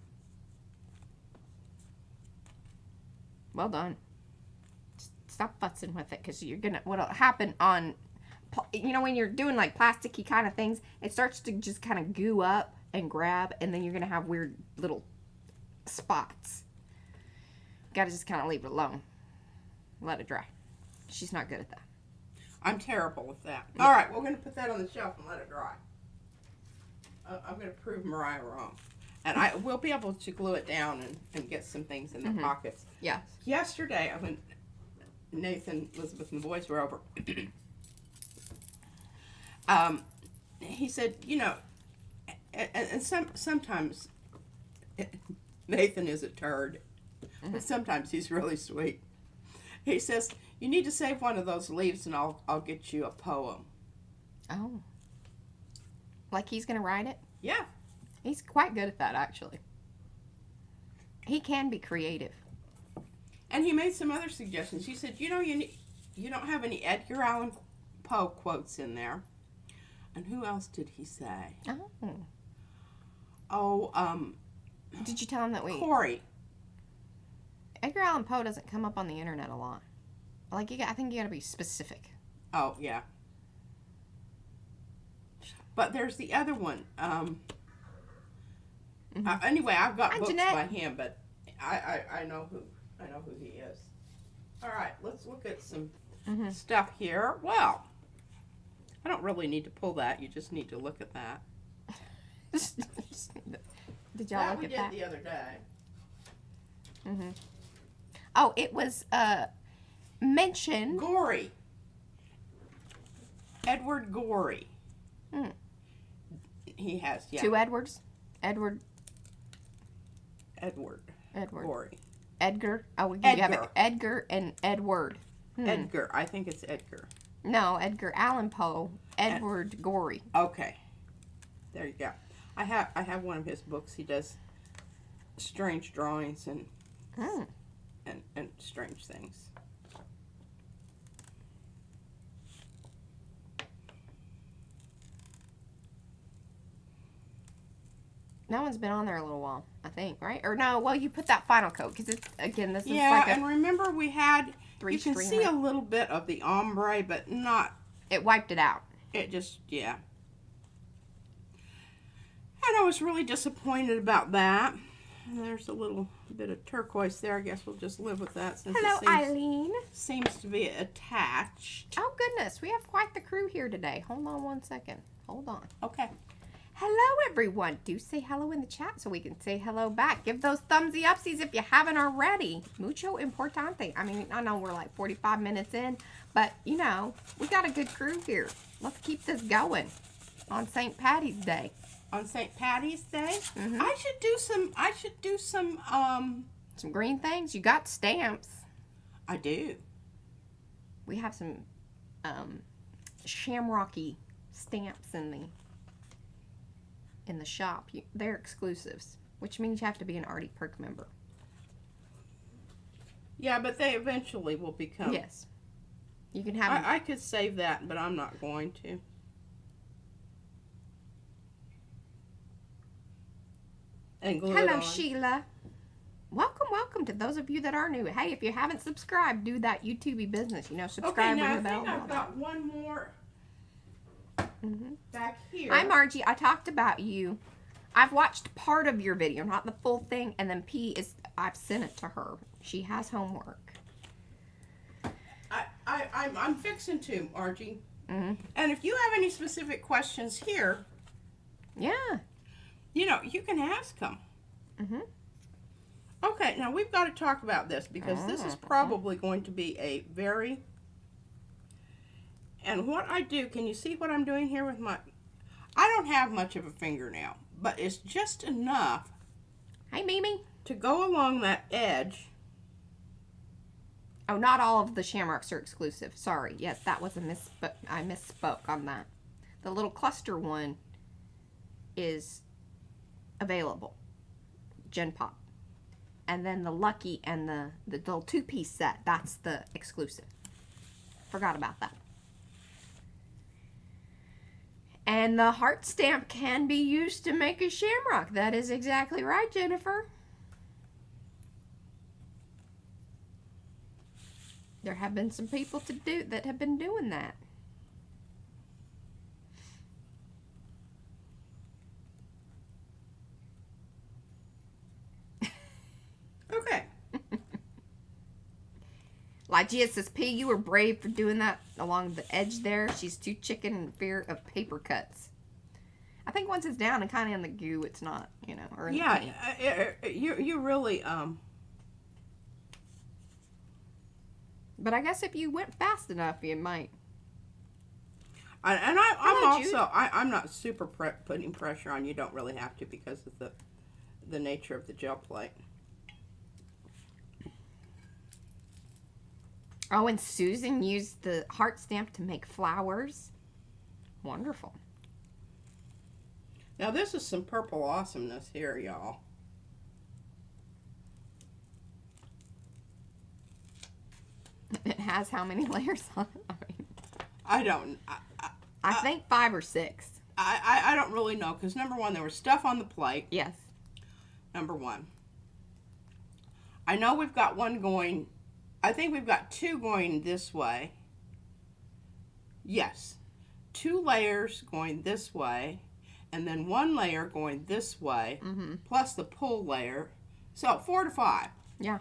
Well done. Just stop futzing with it because you're gonna. What'll happen on, when you're doing like plasticky kind of things, it starts to just kind of goo up and grab, and then you're gonna have weird little spots. Gotta just kind of leave it alone. Let it dry. She's not good at that.
I'm terrible with that. All right, we're going to put that on the shelf and let it dry. I'm going to prove Mariah wrong. And I will be able to glue it down and get some things in the pockets.
Yeah.
Yesterday, when Nathan, Elizabeth, and the boys were over, he said, and sometimes Nathan is a turd, but sometimes he's really sweet. He says, you need to save one of those leaves and I'll get you a poem.
Oh. Like he's going to write it?
Yeah.
He's quite good at that, actually. He can be creative.
And he made some other suggestions. He said, you don't have any Edgar Allan Poe quotes in there. And who else did he say?
Did you tell him that
Corey.
Edgar Allan Poe doesn't come up on the internet a lot. Like, I think you got to be specific.
Oh, yeah. But there's the other one. Anyway, I've got books
Jeanette.
by him, but I know who he is. All right, let's look at some stuff here. Well, I don't really need to pull that. You just need to look at that.
Did y'all look at that?
That we did the other day.
Oh, it was mentioned.
Gorey. Edward Gorey. He has, yeah.
Two Edwards? Edward.
Gorey.
Edgar. Oh, you
Edgar.
have it. Edgar and Edward.
Edgar. I think it's Edgar.
No, Edgar Allan Poe. Edward Gorey.
Okay. There you go. I have one of his books. He does strange drawings and strange things.
That one's been on there a little while, I think, right? Or no, well, you put that final coat because it's, again, this is like
and remember we had, you can
three-string
see a little bit of the ombre, but not.
It wiped it out.
It just, yeah. And I was really disappointed about that. And there's a little bit of turquoise there. I guess we'll just live with that since
Hello, Eileen.
Seems to be attached.
Oh, goodness. We have quite the crew here today. Hold on one second. Hold on.
Okay.
Hello, everyone. Do say hello in the chat so we can say hello back. Give those thumbsy upsies if you haven't already. Mucho importante. I mean, I know we're like 45 minutes in, but, we got a good crew here. Let's keep this going on St. Patty's Day.
On St. Patty's Day? I should do some
green things. You got stamps.
I do.
We have some shamrocky stamps in the shop. They're exclusives, which means you have to be an Arty Perk member.
Yeah, but they eventually will become.
Yes. You can have.
I could save that, but I'm not going to. And glue it
Hello,
on.
Sheila. Welcome to those of you that are new. Hey, if you haven't subscribed, do that YouTube business. Subscribe,
Okay,
ring
now
the
I
bell.
think I've got one more back here.
Hi, Margie. I talked about you. I've watched part of your video, not the full thing, and then I've sent it to her. She has homework.
I'm fixing to, Margie. And if you have any specific questions here,
Yeah.
you can ask them. Okay, now we've got to talk about this because this is probably going to be a very... And what I do, can you see what I'm doing here with my... I don't have much of a fingernail, but it's just enough...
Hey, Mimi.
to go along that edge.
Oh, not all of the shamrocks are exclusive. Sorry. Yes, that was I misspoke on that. The little cluster one is available. Gen Pop. And then the Lucky and the little 2-piece set, that's the exclusive. Forgot about that. And the heart stamp can be used to make a shamrock. That is exactly right, Jennifer. There have been some people that have been doing that.
Okay.
Lygia says, P, you were brave for doing that along the edge there. She's too chicken in fear of paper cuts. I think once it's down and kind of in the goo, it's not, you know. Or in the paint.
You really
But I guess if you went fast enough, you might.
I'm not super putting pressure on. You don't really have to because of the nature of the gel plate.
Oh, and Susan used the heart stamp to make flowers. Wonderful.
Now this is some purple awesomeness here, y'all.
It has how many layers on it?
I
think 5 or 6.
I don't really know because number one, there was stuff on the plate.
Yes.
Number one. I know we've got one going. I think we've got 2 going this way. Yes. 2 layers going this way, and then 1 layer going this way, plus the pull layer. So 4 to 5.
Yeah.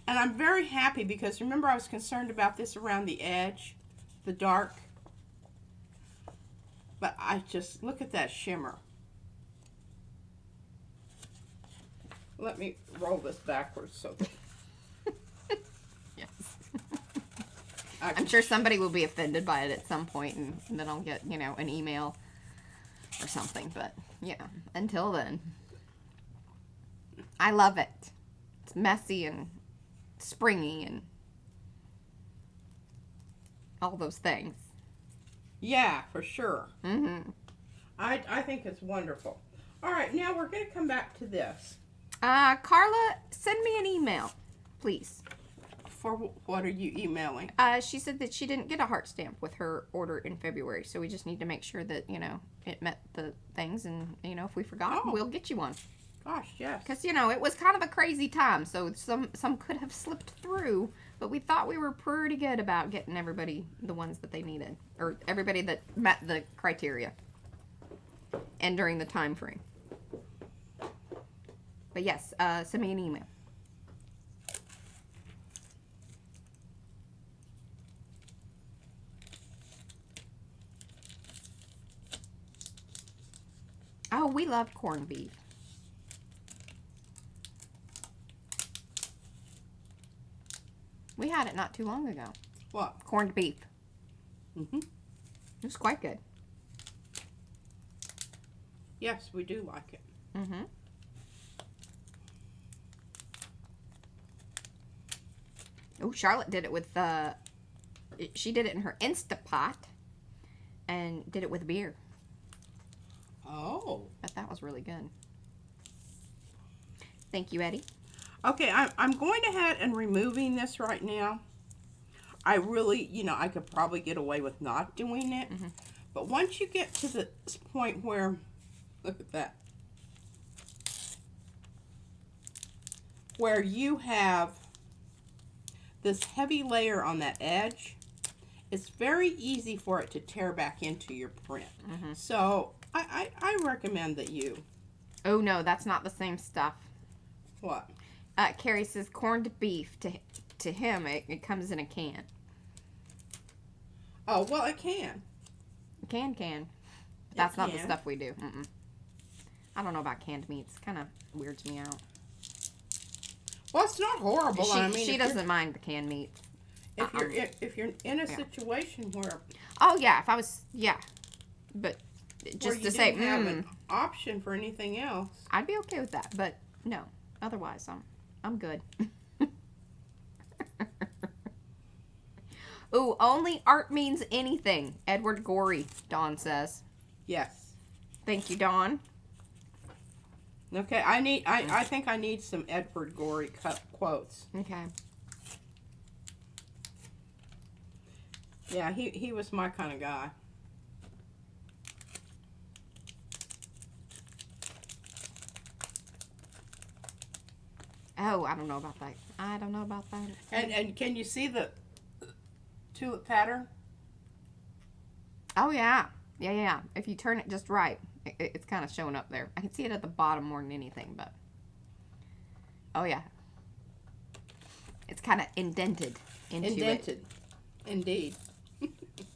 And I'm very happy because remember I was concerned about this around the edge, the dark. But I just, look at that shimmer. Let me roll this backwards so that
Yes. I'm sure somebody will be offended by it at some point, and then I'll get, you know, an email or something. But, yeah, until then. I love it. It's messy and springy and all those things.
Yeah, for sure.
Mm-hmm.
I think it's wonderful. All right, now we're going to come back to this.
Carla, send me an email, please.
For what are you emailing?
She said that she didn't get a heart stamp with her order in February, so we just need to make sure that, you know, it met the things, and, you know, if we forgot, we'll get you one.
Gosh, yes.
Because, you know, it was kind of a crazy time, so some could have slipped through, but we thought we were pretty good about getting everybody the ones that they needed, or everybody that met the criteria, and during the time frame. But yes, send me an email. Oh, we love corned beef. We had it not too long ago.
What?
Corned beef.
Mm-hmm.
It was quite good.
Yes, we do like it.
Mm-hmm. Oh, Charlotte did it with she did it in her Instapot and did it with beer.
Oh.
But that was really good. Thank you, Eddie.
Okay, I'm going ahead and removing this right now. I really, you know, I could probably get away with not doing it.
Mm-hmm.
But once you get to this point where, look at that, where you have this heavy layer on that edge, it's very easy for it to tear back into your print.
Mm-hmm.
So I recommend that you.
Oh, no, that's not the same stuff.
What?
Carrie says corned beef. To him, it comes in a can.
Oh, well, it can.
Can. But that's not the stuff we do. Mm-mm. I don't know about canned meats. Kind of weirds me out.
Well, it's not horrible.
She doesn't mind the canned meats.
If you're in a situation where.
Oh yeah, if I was but just to say,
have an option for anything else.
I'd be okay with that. But no, otherwise, I'm good. Ooh, only art means anything. Edward Gorey, Dawn says.
Yes.
Thank you, Dawn.
Okay, I think I need some Edward Gorey quotes.
Okay.
Yeah, he was my kind of guy.
Oh, I don't know about that. I don't know about that.
And can you see the tulip pattern?
Oh, yeah. Yeah. If you turn it just right, it's kind of showing up there. I can see it at the bottom more than anything, but... Oh, yeah. It's kind of indented into
Indented. Indeed.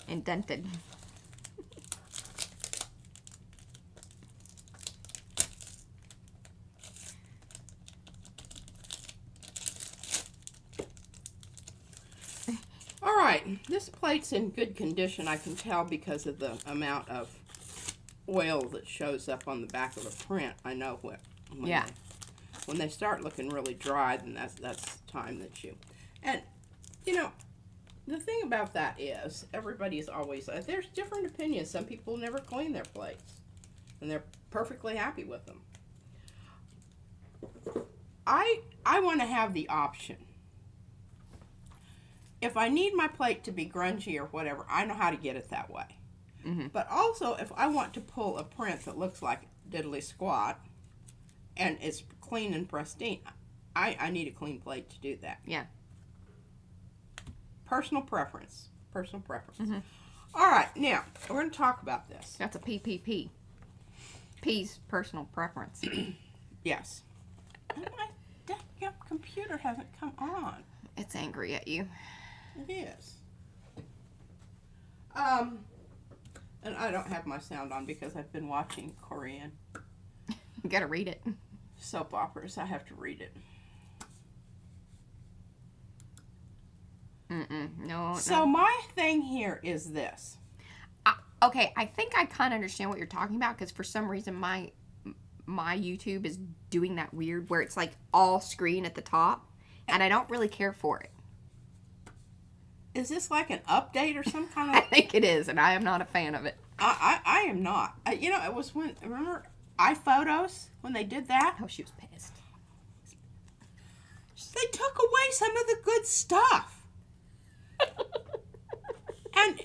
Indented.
All right, this plate's in good condition. I can tell because of the amount of oil that shows up on the back of the print. I know when they start looking really dry, then that's time that you. And you know, the thing about that is everybody's always there's different opinions. Some people never clean their plates, and they're perfectly happy with them. I want to have the option. If I need my plate to be grungy or whatever, I know how to get it that way.
Mm-hmm.
But also, if I want to pull a print that looks like diddly squat and it's clean and pristine, I need a clean plate to do that.
Yeah.
Personal preference. Personal preference.
Mm-hmm.
All right, now, we're going to talk about this.
That's a PPP. P's personal preference.
Yes. And my damn computer hasn't come on.
It's angry at you.
It is. And I don't have my sound on because I've been watching Korean
You gotta read it.
soap operas. I have to read it.
No.
So my thing here is this.
Okay, I think I kind of understand what you're talking about because for some reason my YouTube is doing that weird where it's like all screen at the top, and I don't really care for it.
Is this like an update or some kind
I
of...
think it is, and I am not a fan of it.
I am not. You know, it was when... Remember iPhotos? When they did that?
Oh, she was pissed.
They took away some of the good stuff. and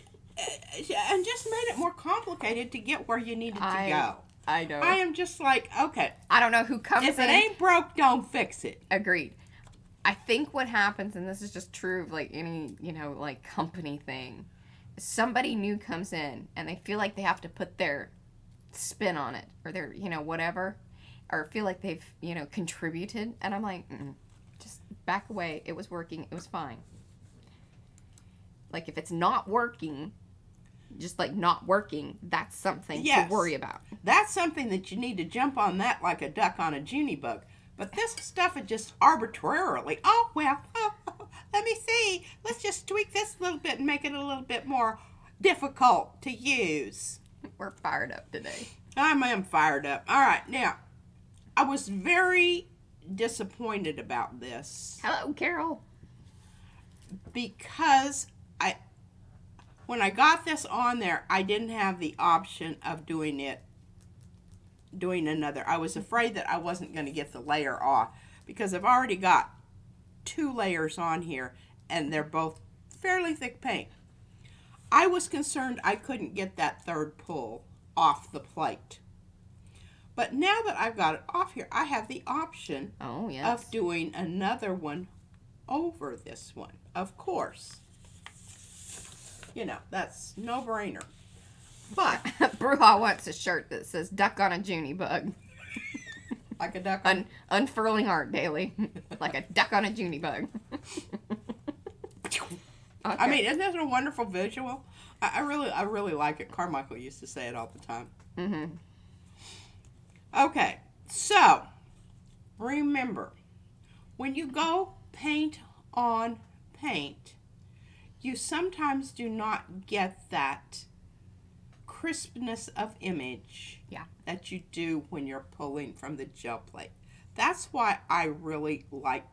just made it more complicated to get where you needed to go.
I know.
I am just like, okay.
I don't know who comes
If
in.
it ain't broke, don't fix it.
Agreed. I think what happens, and this is just true of like any, like company thing, somebody new comes in and they feel like they have to put their spin on it or their, whatever, or feel like they've, contributed. And I'm like, just back away. It was working. It was fine. Like if it's not working, just like not working, that's something to worry about.
That's something that you need to jump on that like a duck on a Junie bug. But this stuff is just arbitrarily, let me see. Let's just tweak this a little bit and make it a little bit more difficult to use.
We're fired up today.
I am fired up. All right, now, I was very disappointed about this.
Hello, Carol.
Because when I got this on there, I didn't have the option of doing another. I was afraid that I wasn't going to get the layer off because I've already got 2 layers on here and they're both fairly thick paint. I was concerned I couldn't get that third pull off the plate. But now that I've got it off here, I have the option of doing another one over this one. Of course. That's no-brainer. But
Bruja wants a shirt that says "Duck on a Junie bug."
Like a duck
unfurling art daily, like a duck on a Junie bug. Okay.
I mean, isn't that a wonderful visual? I really like it. Carmichael used to say it all the time.
Mm-hmm.
Okay, so remember, when you go paint on paint, you sometimes do not get that crispness of image that you do when you're pulling from the gel plate. That's why I really like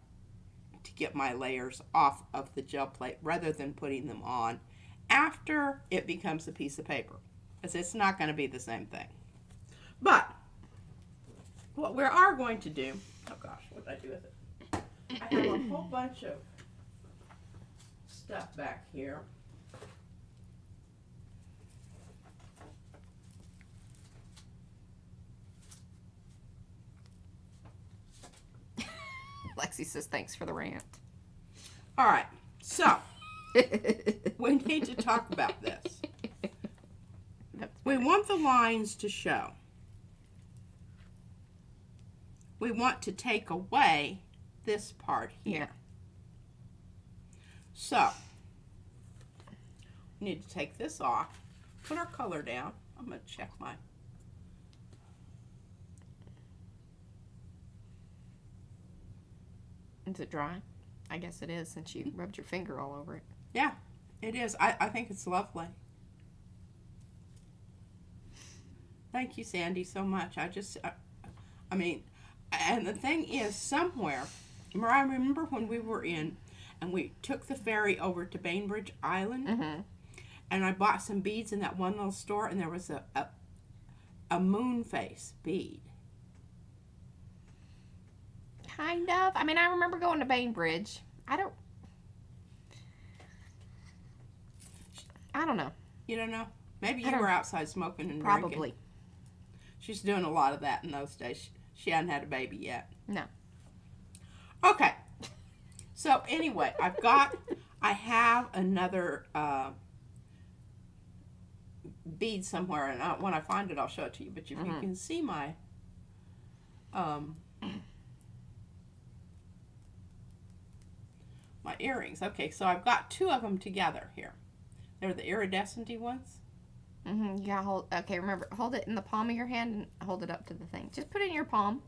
to get my layers off of the gel plate rather than putting them on after it becomes a piece of paper, because it's not going to be the same thing. But what we are going to do, oh gosh, what did I do with it? I have a whole bunch of stuff back here.
Lexi says thanks for the rant.
All right, so we need to talk about this. We want the lines to show. We want to take away this part here.
Yeah.
So, we need to take this off, put our color down. I'm going to check my...
Is it dry? I guess it is, since you rubbed your finger all over it.
Yeah, it is. I think it's lovely. Thank you, Sandy, so much. I mean, and the thing is, somewhere, Mariah, remember when we were in, and we took the ferry over to Bainbridge Island, and I bought some beads in that one little store, and there was a moon face bead.
Kind of. I mean, I remember going to Bainbridge. I don't know.
You don't know? Maybe you were outside smoking and
Probably.
drinking. She's doing a lot of that in those days. She hadn't had a baby yet.
No.
Okay. So anyway, I have another bead somewhere, and when I find it, I'll show it to you. But if you can see my my earrings. Okay, so I've got two of them together here. They're the iridescent-y ones.
You gotta hold. Okay, remember, hold it in the palm of your hand and hold it up to the thing. Just put it in your palm.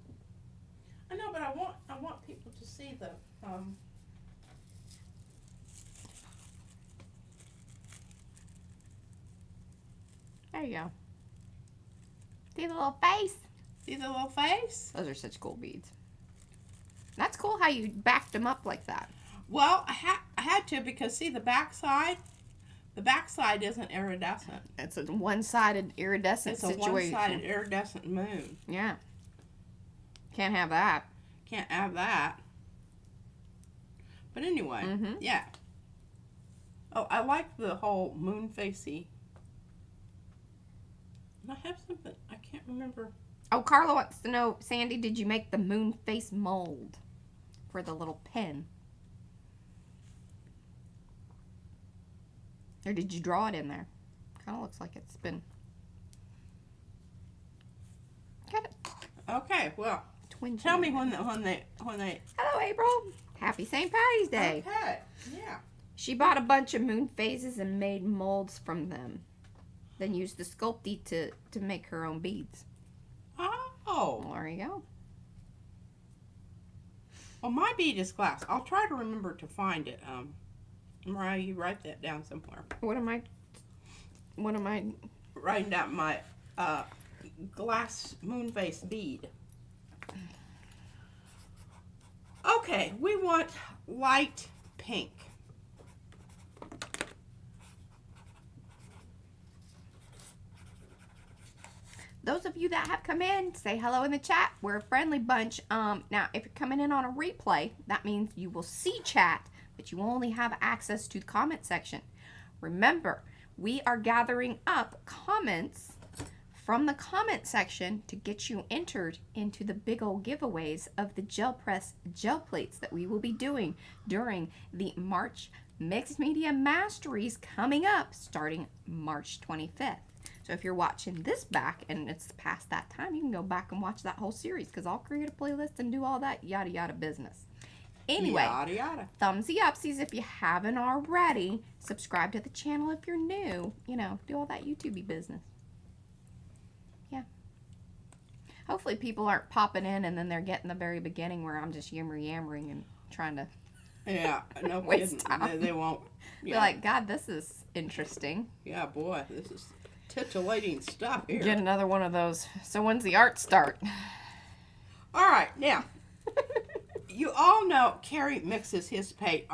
I know, but I want people to see the
There you go. See the little face?
See the little face?
Those are such cool beads. That's cool how you backed them up like that.
Well, I had to, because see the backside isn't iridescent.
It's a one-sided iridescent situation.
It's a one-sided iridescent moon.
Yeah. Can't have that.
Can't have that. But anyway, yeah. Oh, I like the whole moon facey. And I have something, I can't remember.
Oh, Carla wants to know, Sandy, did you make the moon face mold for the little pen? Or did you draw it in there? Kind of looks like it's been... Got it.
Okay, well,
Twin
tell me
twin.
when they...
Hello, April. Happy St. Patty's Day.
Okay, yeah.
She bought a bunch of moon phases and made molds from them. Then used the Sculpey to make her own beads.
Oh.
Well, there you go.
Well, my bead is glass. I'll try to remember to find it. Mariah, you write that down somewhere.
What am I...
Writing down my glass moon face bead. Okay, we want light pink.
Those of you that have come in, say hello in the chat. We're a friendly bunch. Now, if you're coming in on a replay, that means you will see chat, but you only have access to the comment section. Remember, we are gathering up comments from the comment section to get you entered into the big old giveaways of the gel press gel plates that we will be doing during the March Mixed Media Masteries coming up starting March 25th. So if you're watching this back and it's past that time, you can go back and watch that whole series, because I'll create a playlist and do all that yada yada business. Anyway,
Yada yada.
thumbsy upsies if you haven't already. Subscribe to the channel if you're new. You know, do all that YouTubey business. Yeah. Hopefully people aren't popping in and then they're getting the very beginning where I'm just yammering and trying to
Yeah, no
waste
kidding.
time.
They won't.
be
Yeah.
like, God, this is interesting.
Yeah, boy, this is titillating stuff here.
Get another one of those. So when's the art start?
All right, now, you all know Carrie mixes his paint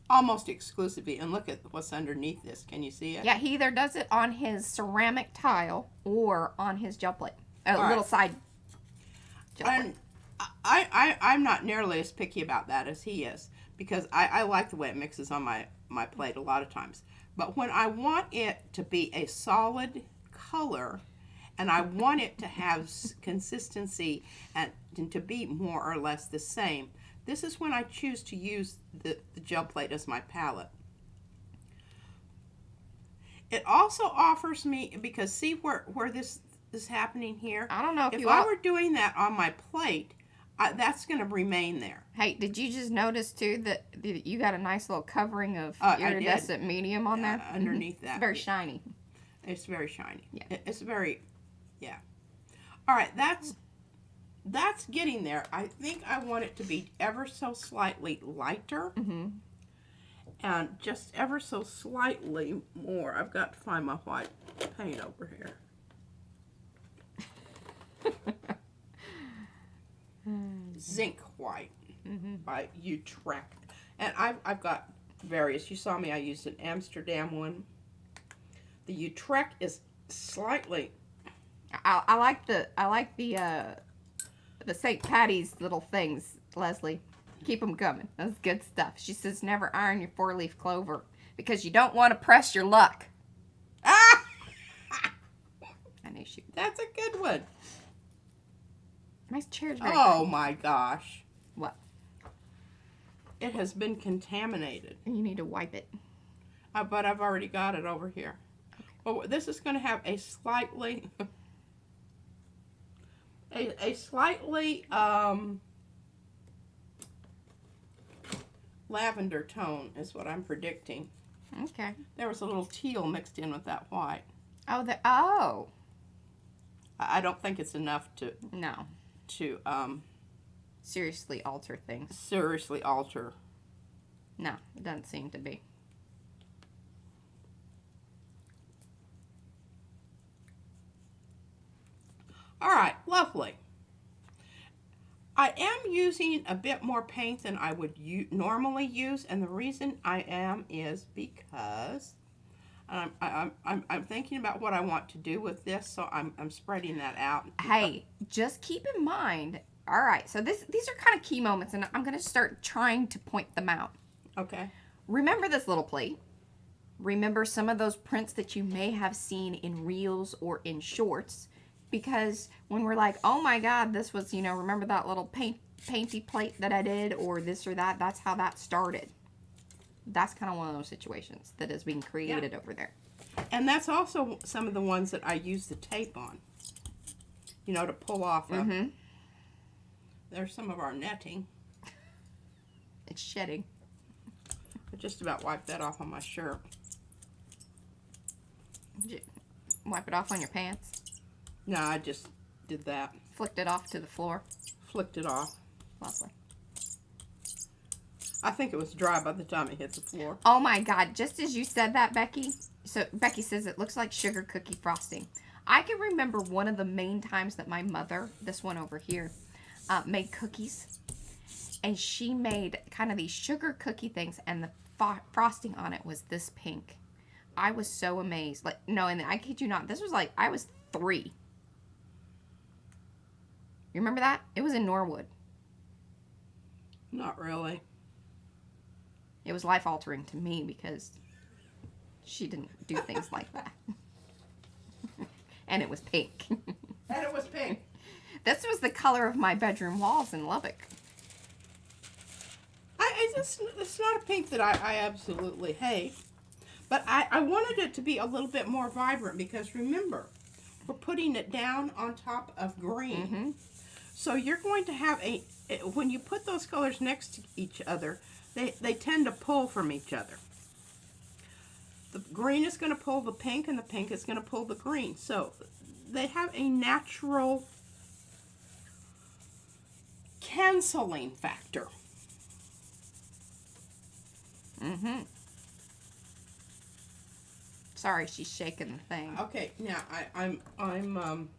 almost exclusively. And look at what's underneath this. Can you see it?
Yeah, he either does it on his ceramic tile or on his gel plate. A little side gel plate.
And I'm not nearly as picky about that as he is, because I like the way it mixes on my plate a lot of times. But when I want it to be a solid color, and I want it to have consistency and to be more or less the same, this is when I choose to use the gel plate as my palette. It also offers me, because see where this is happening here?
I don't know
if I were doing that on my plate, that's going to remain there.
Hey, did you just notice too that you got a nice little covering of iridescent medium on there?
Underneath that.
It's very shiny.
It's very shiny.
Yeah.
It's very, yeah. All right, that's getting there. I think I want it to be ever so slightly lighter.
Mm-hmm.
And just ever so slightly more. I've got to find my white paint over here. Zinc white by Utrecht. And I've got various. You saw me, I used an Amsterdam one. The Utrecht is slightly.
I like the St. Patty's little things, Leslie. Keep them coming. That's good stuff. She says never iron your 4-leaf clover because you don't want to press your luck.
Ah!
I knew she.
That's a good one.
My chair's very
Oh my gosh.
What?
It has been contaminated.
You need to wipe it.
But I've already got it over here. Okay. Well, this is going to have a slightly, a slightly lavender tone is what I'm predicting.
Okay.
There was a little teal mixed in with that white.
Oh,
I don't think it's enough to
seriously alter things.
Seriously alter.
No, it doesn't seem to be.
All right, lovely. I am using a bit more paint than I would normally use, and the reason I am is because I'm thinking about what I want to do with this, so I'm spreading that out.
Hey, just keep in mind. All right, so these are kind of key moments, and I'm going to start trying to point them out.
Okay.
Remember this little plate. Remember some of those prints that you may have seen in reels or in shorts. Because when we're like, oh my God, this was, remember that little painty plate that I did, or this or that, that's how that started. That's kind of one of those situations that is being created over there.
And that's also some of the ones that I use the tape on, to pull off of. Mm-hmm. There's some of our netting.
It's shedding.
I just about wiped that off on my shirt.
Did you wipe it off on your pants?
No, I just did that.
Flicked it off to the floor?
Flicked it off.
Lovely.
I think it was dry by the time it hit the floor.
Oh my God, just as you said that, Becky. So Becky says it looks like sugar cookie frosting. I can remember one of the main times that my mother, this one over here, made cookies. And she made kind of these sugar cookie things, and the frosting on it was this pink. I was so amazed. And I kid you not, this was I was 3. You remember that? It was in Norwood.
Not really.
It was life-altering to me because she didn't do things like that. And it was pink.
And it was pink.
This was the color of my bedroom walls in Lubbock.
It's not a pink that I absolutely hate. But I wanted it to be a little bit more vibrant because, remember, we're putting it down on top of green. Mm-hmm. So you're going to have when you put those colors next to each other, they tend to pull from each other. The green is going to pull the pink, and the pink is going to pull the green. So they have a natural canceling factor.
Mm-hmm. Sorry, she's shaking the thing.
Okay, now I'm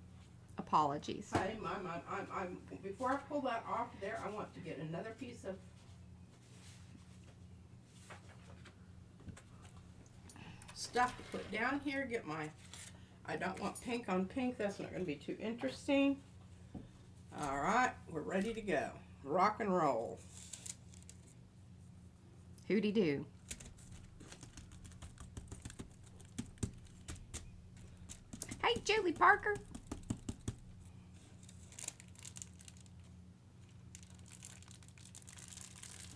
Apologies.
I'm before I pull that off there, I want to get another piece of stuff to put down here. Get my, I don't want pink on pink. That's not going to be too interesting. All right, we're ready to go. Rock and roll.
Hooty doo. Hey, Julie Parker.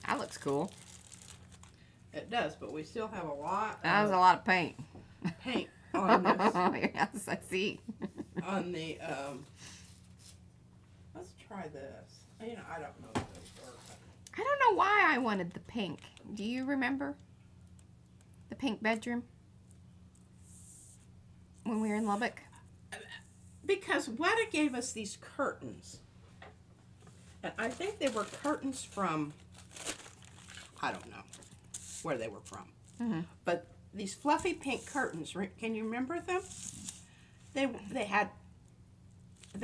That looks cool.
It does, but we still have a lot
That was a lot of paint.
paint on this.
Yes, I see.
On the, let's try this. You know, I don't know what those are.
I don't know why I wanted the pink. Do you remember? The pink bedroom? When we were in Lubbock?
Because Weta gave us these curtains. And I think they were curtains from, I don't know where they were from.
Mm-hmm.
But these fluffy pink curtains, can you remember them? They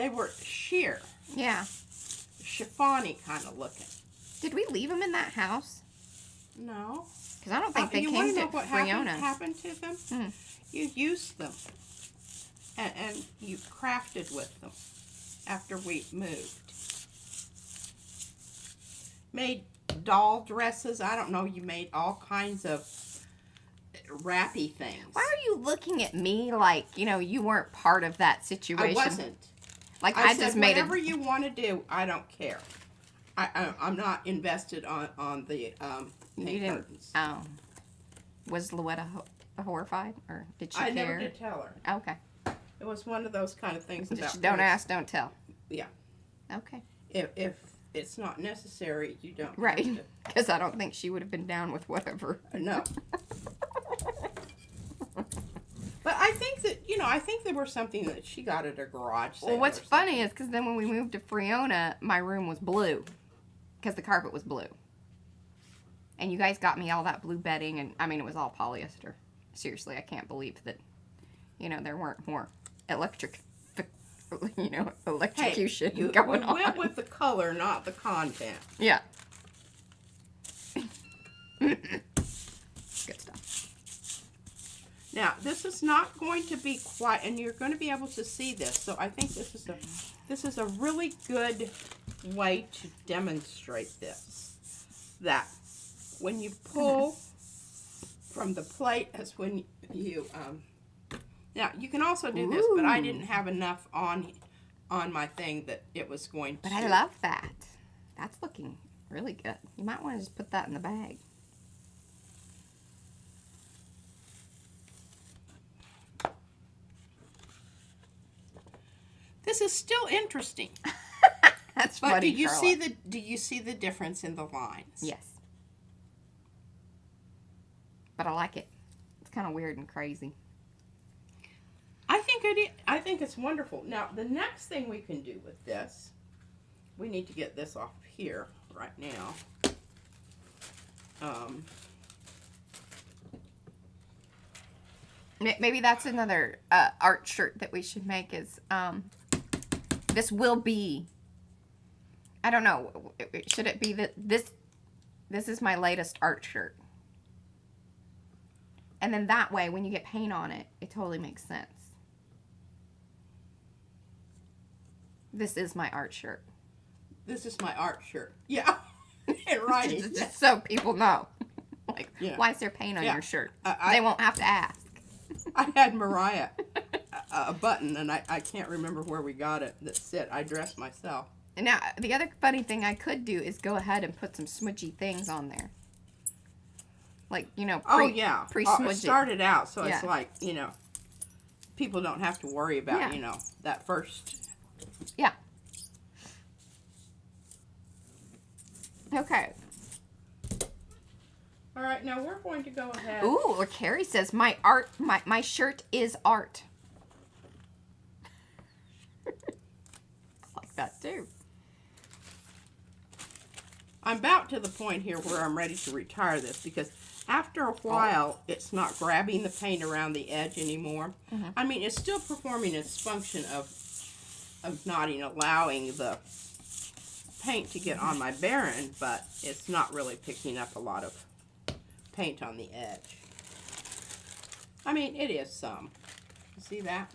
were sheer,
Yeah.
chiffony kind of looking.
Did we leave them in that house?
No.
Because I don't think they
you
came
want to
to
know what
Freona.
happened to them?
Mm.
You used them. And you crafted with them after we moved. Made doll dresses. I don't know. You made all kinds of wrappy things.
Why are you looking at me like, you weren't part of that situation?
I wasn't.
Like,
I
just
said,
made
whatever you want to do, I don't care. I'm not invested on the pink curtains.
Oh. Was Louetta horrified? Or did she
I
care?
never did tell her.
Okay.
It was one of those kind of things about
Don't
things.
ask, don't tell.
Yeah.
Okay.
If it's not necessary, you don't have
Right.
to.
Because I don't think she would have been down with whatever.
No. But I think that, I think there was something that she got at her garage sale.
Well, what's
or something.
funny is because then when we moved to Freona, my room was blue. Because the carpet was blue. And you guys got me all that blue bedding. And, it was all polyester. Seriously, I can't believe that, there weren't more electrocution going on.
We went with the color, not the content.
Yeah. Good stuff.
Now, this is not going to be quite, and you're going to be able to see this. So I think this is a really good way to demonstrate this. That when you pull from the plate, that's when you now you can also do this, but I didn't have enough on my thing that it was going to.
But I love that. That's looking really good. You might want to just put that in the bag.
This is still interesting.
That's
But
funny,
do you
Charlotte.
see the difference in the lines?
Yes. But I like it. It's kind of weird and crazy.
I think it's wonderful. Now, the next thing we can do with this, we need to get this off here right now.
Maybe that's another art shirt that we should make is, this will be, I don't know, should it be that this is my latest art shirt. And then that way, when you get paint on it, it totally makes sense. This is my art shirt.
This is my art shirt. Yeah. Right.
Just so people know. Like,
Yeah.
why is there paint on
Yeah.
your shirt?
I-
They won't have to ask.
I had Mariah a button, and I can't remember where we got it, that said I dress myself.
And now, the other funny thing I could do is go ahead and put some smudgy things on there. Like, pre-smudge it.
Start it out so it's
Yeah.
like, people don't have to worry about,
Yeah.
that first.
Yeah. Okay.
All right, now we're going to go ahead.
Ooh, or Carrie says, my shirt is art. I like that too.
I'm about to the point here where I'm ready to retire this because after a while, it's not grabbing the paint around the edge anymore.
Mm-hmm.
It's still performing its function of of not even allowing the paint to get on my Baron, but it's not really picking up a lot of paint on the edge. I mean, it is some. See that?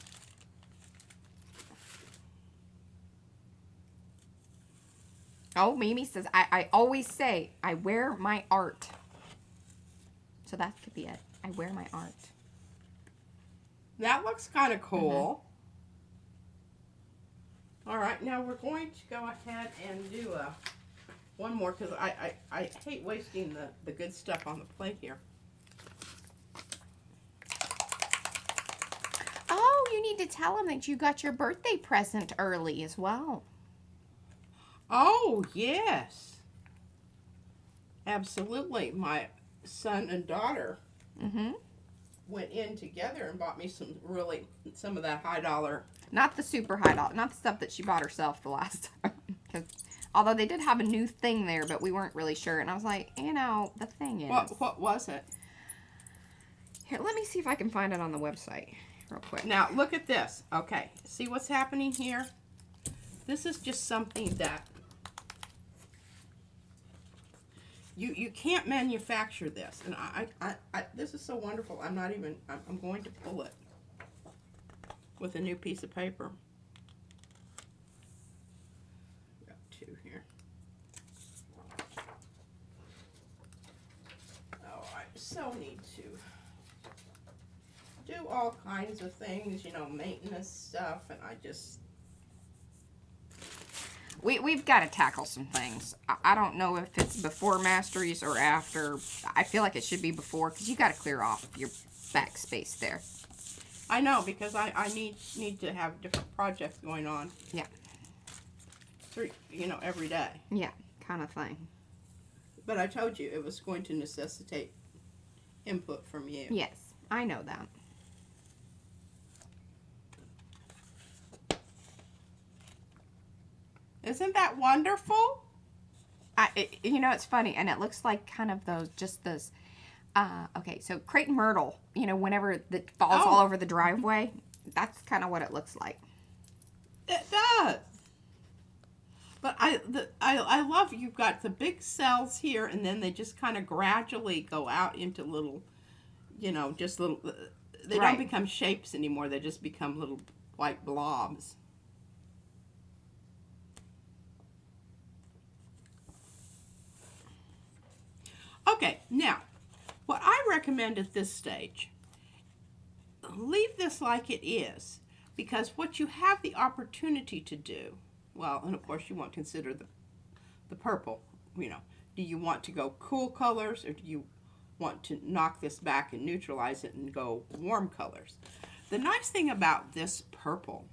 Oh, Mimi says, I always say, I wear my art. So that could be it. I wear my art.
That looks kind of cool. All right, now we're going to go ahead and do one more because I hate wasting the good stuff on the plate here.
Oh, you need to tell them that you got your birthday present early as well.
Oh, yes. Absolutely. My son and daughter went in together and bought me some of that high dollar.
Not the super high dollar, not the stuff that she bought herself the last time. Although they did have a new thing there, but we weren't really sure. And I was like, you know, the thing is.
What was it?
Here, let me see if I can find it on the website real quick.
Now, look at this. Okay, see what's happening here? This is just something that you can't manufacture this. And I this is so wonderful. I'm going to pull it with a new piece of paper. Got two here. Oh, I so need to do all kinds of things, you know, maintenance stuff, and I just...
We've got to tackle some things. I don't know if it's before Masteries or after. I feel like it should be before, because you got to clear off your backspace there.
I know, because I need to have different projects going on.
Yeah.
You know, every day.
Yeah, kind of thing.
But I told you it was going to necessitate input from you.
Yes, I know that.
Isn't that wonderful?
You know, it's funny, and it looks like kind of those, okay, so crepe myrtle, you know, whenever it falls all over the driveway, that's kind of what it looks like.
It does. But I love you've got the big cells here, and then they just kind of gradually go out into little, you know, just little, they don't become shapes anymore, they just become little white blobs. Okay, now, what I recommend at this stage, leave this like it is, because what you have the opportunity to do, well, and of course you want to consider the purple, you know, do you want to go cool colors, or do you want to knock this back and neutralize it and go warm colors? The nice thing about this purple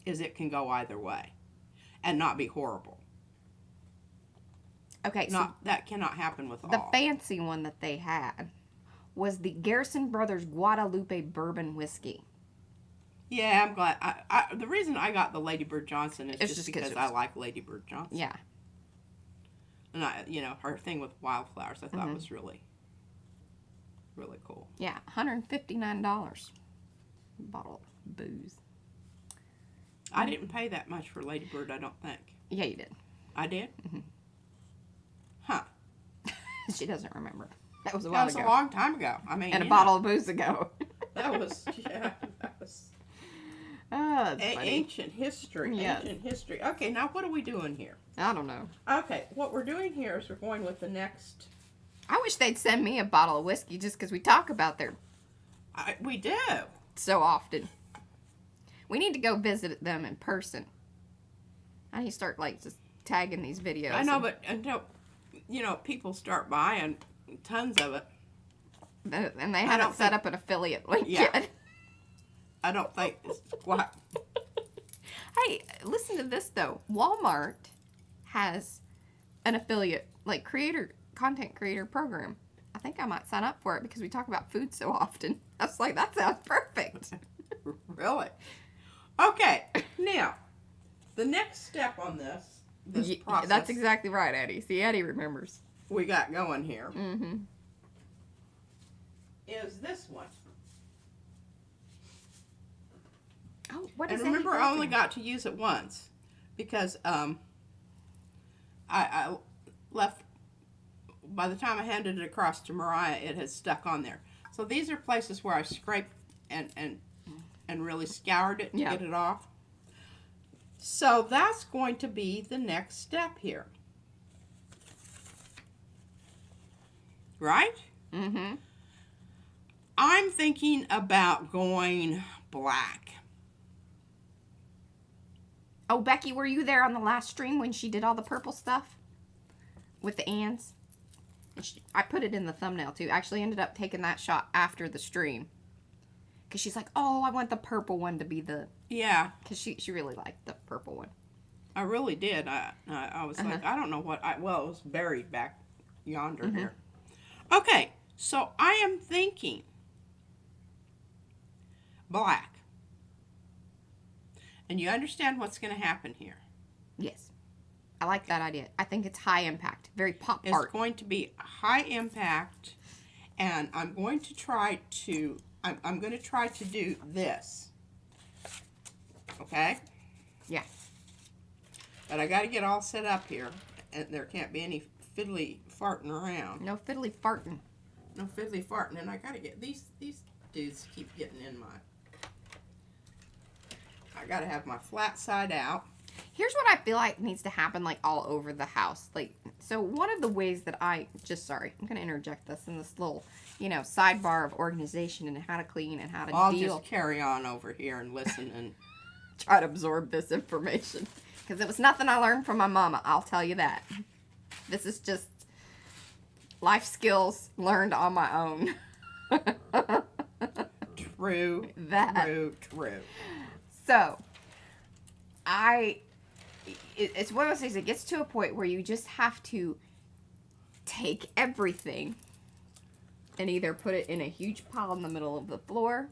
is it can go either way and not be horrible.
Okay, so
that cannot happen with
the
all.
fancy one that they had was the Garrison Brothers Guadalupe Bourbon Whiskey.
Yeah, I'm glad. The reason I got the Lady Bird Johnson is just because I like Lady Bird Johnson.
Yeah.
And you know, her thing with wildflowers, I thought was really, really cool.
Yeah, $159 bottle of booze.
I didn't pay that much for Lady Bird, I don't think.
Yeah, you did.
I did?
Mm-hmm.
Huh.
She doesn't remember. That was a while ago.
That was a long time ago. I mean,
and a bottle of booze ago.
That was, yeah, that was
ancient
history. Yes. Ancient history. Okay, now what are we doing here?
I don't know.
Okay, what we're doing here is we're going with the next.
I wish they'd send me a bottle of whiskey just because we talk about their.
We do.
So often. We need to go visit them in person. I need to start, like, just tagging these videos.
I know, but until, you know, people start buying tons of it.
And they haven't set up an affiliate link yet.
I don't think it's what.
Hey, listen to this, though. Walmart has an affiliate, like, content creator program. I think I might sign up for it because we talk about food so often. I was like, that sounds perfect.
Really? Okay, now, the next step on this process.
That's exactly right, Eddie. See, Eddie remembers.
We got going here.
Mm-hmm.
Is this one.
Oh, What
And
is
remember,
Eddie
I only
broken?
got to use it once because I left. By the time I handed it across to Mariah, it had stuck on there. So these are places where I scraped and really scoured it to
Yeah.
get it off. So that's going to be the next step here. Right?
Mm-hmm.
I'm thinking about going black.
Oh, Becky, were you there on the last stream when she did all the purple stuff? With the ands? I put it in the thumbnail, too. I actually ended up taking that shot after the stream. Because she's like, oh, I want the purple one to be the...
Yeah.
Because she really liked the purple one.
I really did. I was like, I don't know what well, it was buried back yonder here. Okay, so I am thinking black. And you understand what's going to happen here.
Yes. I like that idea. I think it's high impact. Very pop
It's
art.
going to be high impact, and I'm going to try to do this. Okay?
Yeah.
But I got to get all set up here, and there can't be any fiddly farting around.
No fiddly farting.
No fiddly farting, and I got to get these dudes keep getting in my. I got to have my flat side out.
Here's what I feel like needs to happen, like, all over the house. Like, so one of the ways that I'm going to interject this in this little, sidebar of organization and how to clean and how to
I'll
deal.
just carry on over here and listen and
Try to absorb this information. Because it was nothing I learned from my mama, I'll tell you that. This is just life skills learned on my own.
true.
So, it's one of those things that gets to a point where you just have to take everything and either put it in a huge pile in the middle of the floor.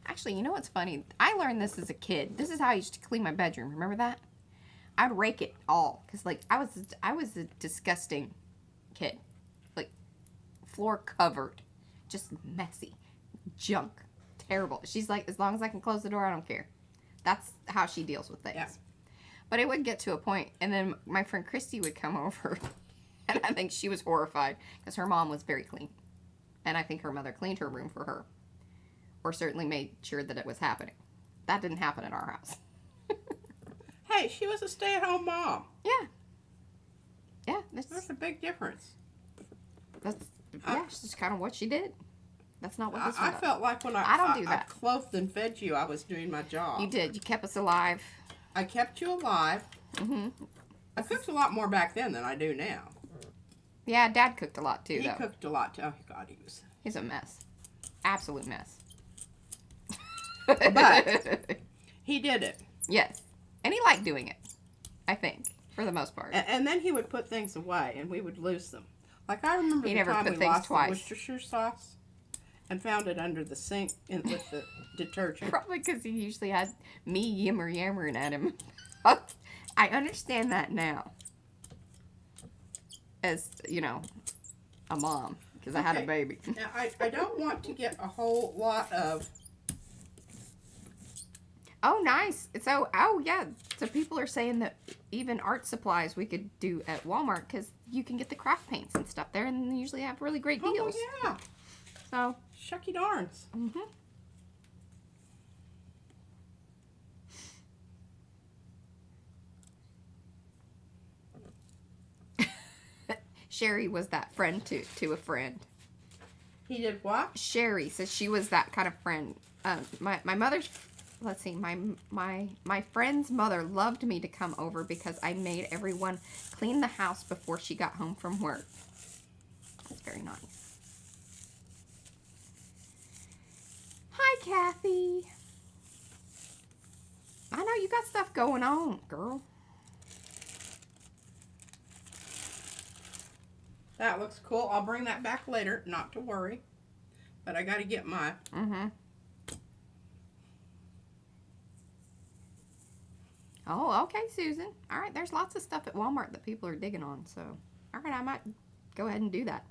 Actually, you know what's funny? I learned this as a kid. This is how I used to clean my bedroom. Remember that? I'd rake it all. Because, like, I was a disgusting kid. Like, floor covered. Just messy. Junk. Terrible. She's like, as long as I can close the door, I don't care. That's how she deals with things.
Yeah.
But it would get to a point, and then my friend Christy would come over, and I think she was horrified, because her mom was very clean. And I think her mother cleaned her room for her. Or certainly made sure that it was happening. That didn't happen at our house.
Hey, she was a stay-at-home mom.
Yeah. Yeah.
There's a big difference.
That's just kind of what she did. That's not what this one
I
does.
felt like when
I don't do that.
I clothed and fed you, I was doing my job.
You did. You kept us alive.
I kept you alive.
Mm-hmm.
I cooked a lot more back then than I do now.
Yeah, Dad cooked a lot, too,
He
though.
cooked a lot, too. Oh, God,
He's a mess. Absolute mess.
But he did it.
Yes. And he liked doing it, I think, for the most part.
And then he would put things away, and we would lose them. Like, I remember
He
the
never
time
put
we
things
lost
twice.
the Worcestershire sauce and found it under the sink with the detergent.
Probably because he usually had me yammering at him. I understand that now. As, a mom. Because I had a
Okay.
baby.
Now, I don't want to get a whole lot of...
Oh, nice. So, yeah. So people are saying that even art supplies we could do at Walmart because you can get the craft paints and stuff there and they usually have really great deals.
Oh, yeah.
So,
Shucky darns.
mm-hmm. Sherry was that friend to a friend.
He did what?
Sherry says she was that kind of friend. My mother's, let's see, my friend's mother loved me to come over because I made everyone clean the house before she got home from work. That's very nice. Hi, Kathy. I know you got stuff going on, girl.
That looks cool. I'll bring that back later, not to worry. But I got to get my...
Mm-hmm. Oh, okay, Susan. All right, there's lots of stuff at Walmart that people are digging on. So, all right, I might go ahead and do that.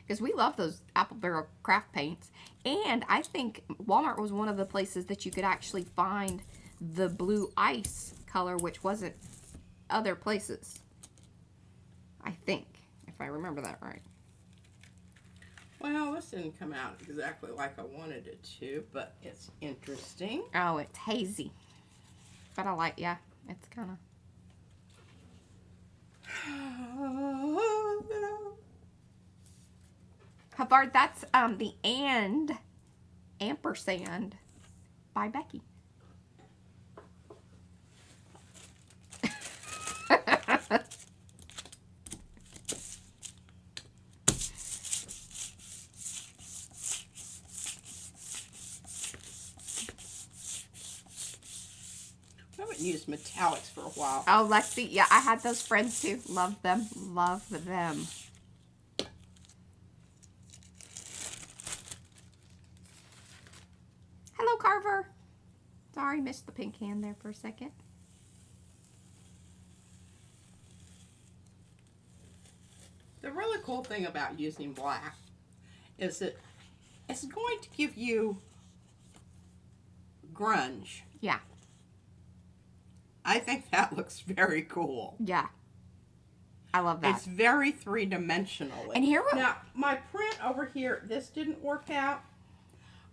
Because we love those apple barrel craft paints. And I think Walmart was one of the places that you could actually find the blue ice color, which wasn't other places. I think, if I remember that right.
Well, this didn't come out exactly like I wanted it to, but it's interesting.
Oh, it's hazy. But I like, yeah, it's kind of. Havard, that's the and ampersand by Becky.
I haven't used metallics for a while.
Oh, Lexi, yeah, I had those friends too. Love them. Love them. Hello, Carver. Sorry, missed the pink hand there for a second.
The really cool thing about using black is that it's going to give you grunge.
Yeah.
I think that looks very cool.
Yeah. I love that.
It's very three-dimensional.
And here we
Now, my print over here, this didn't work out,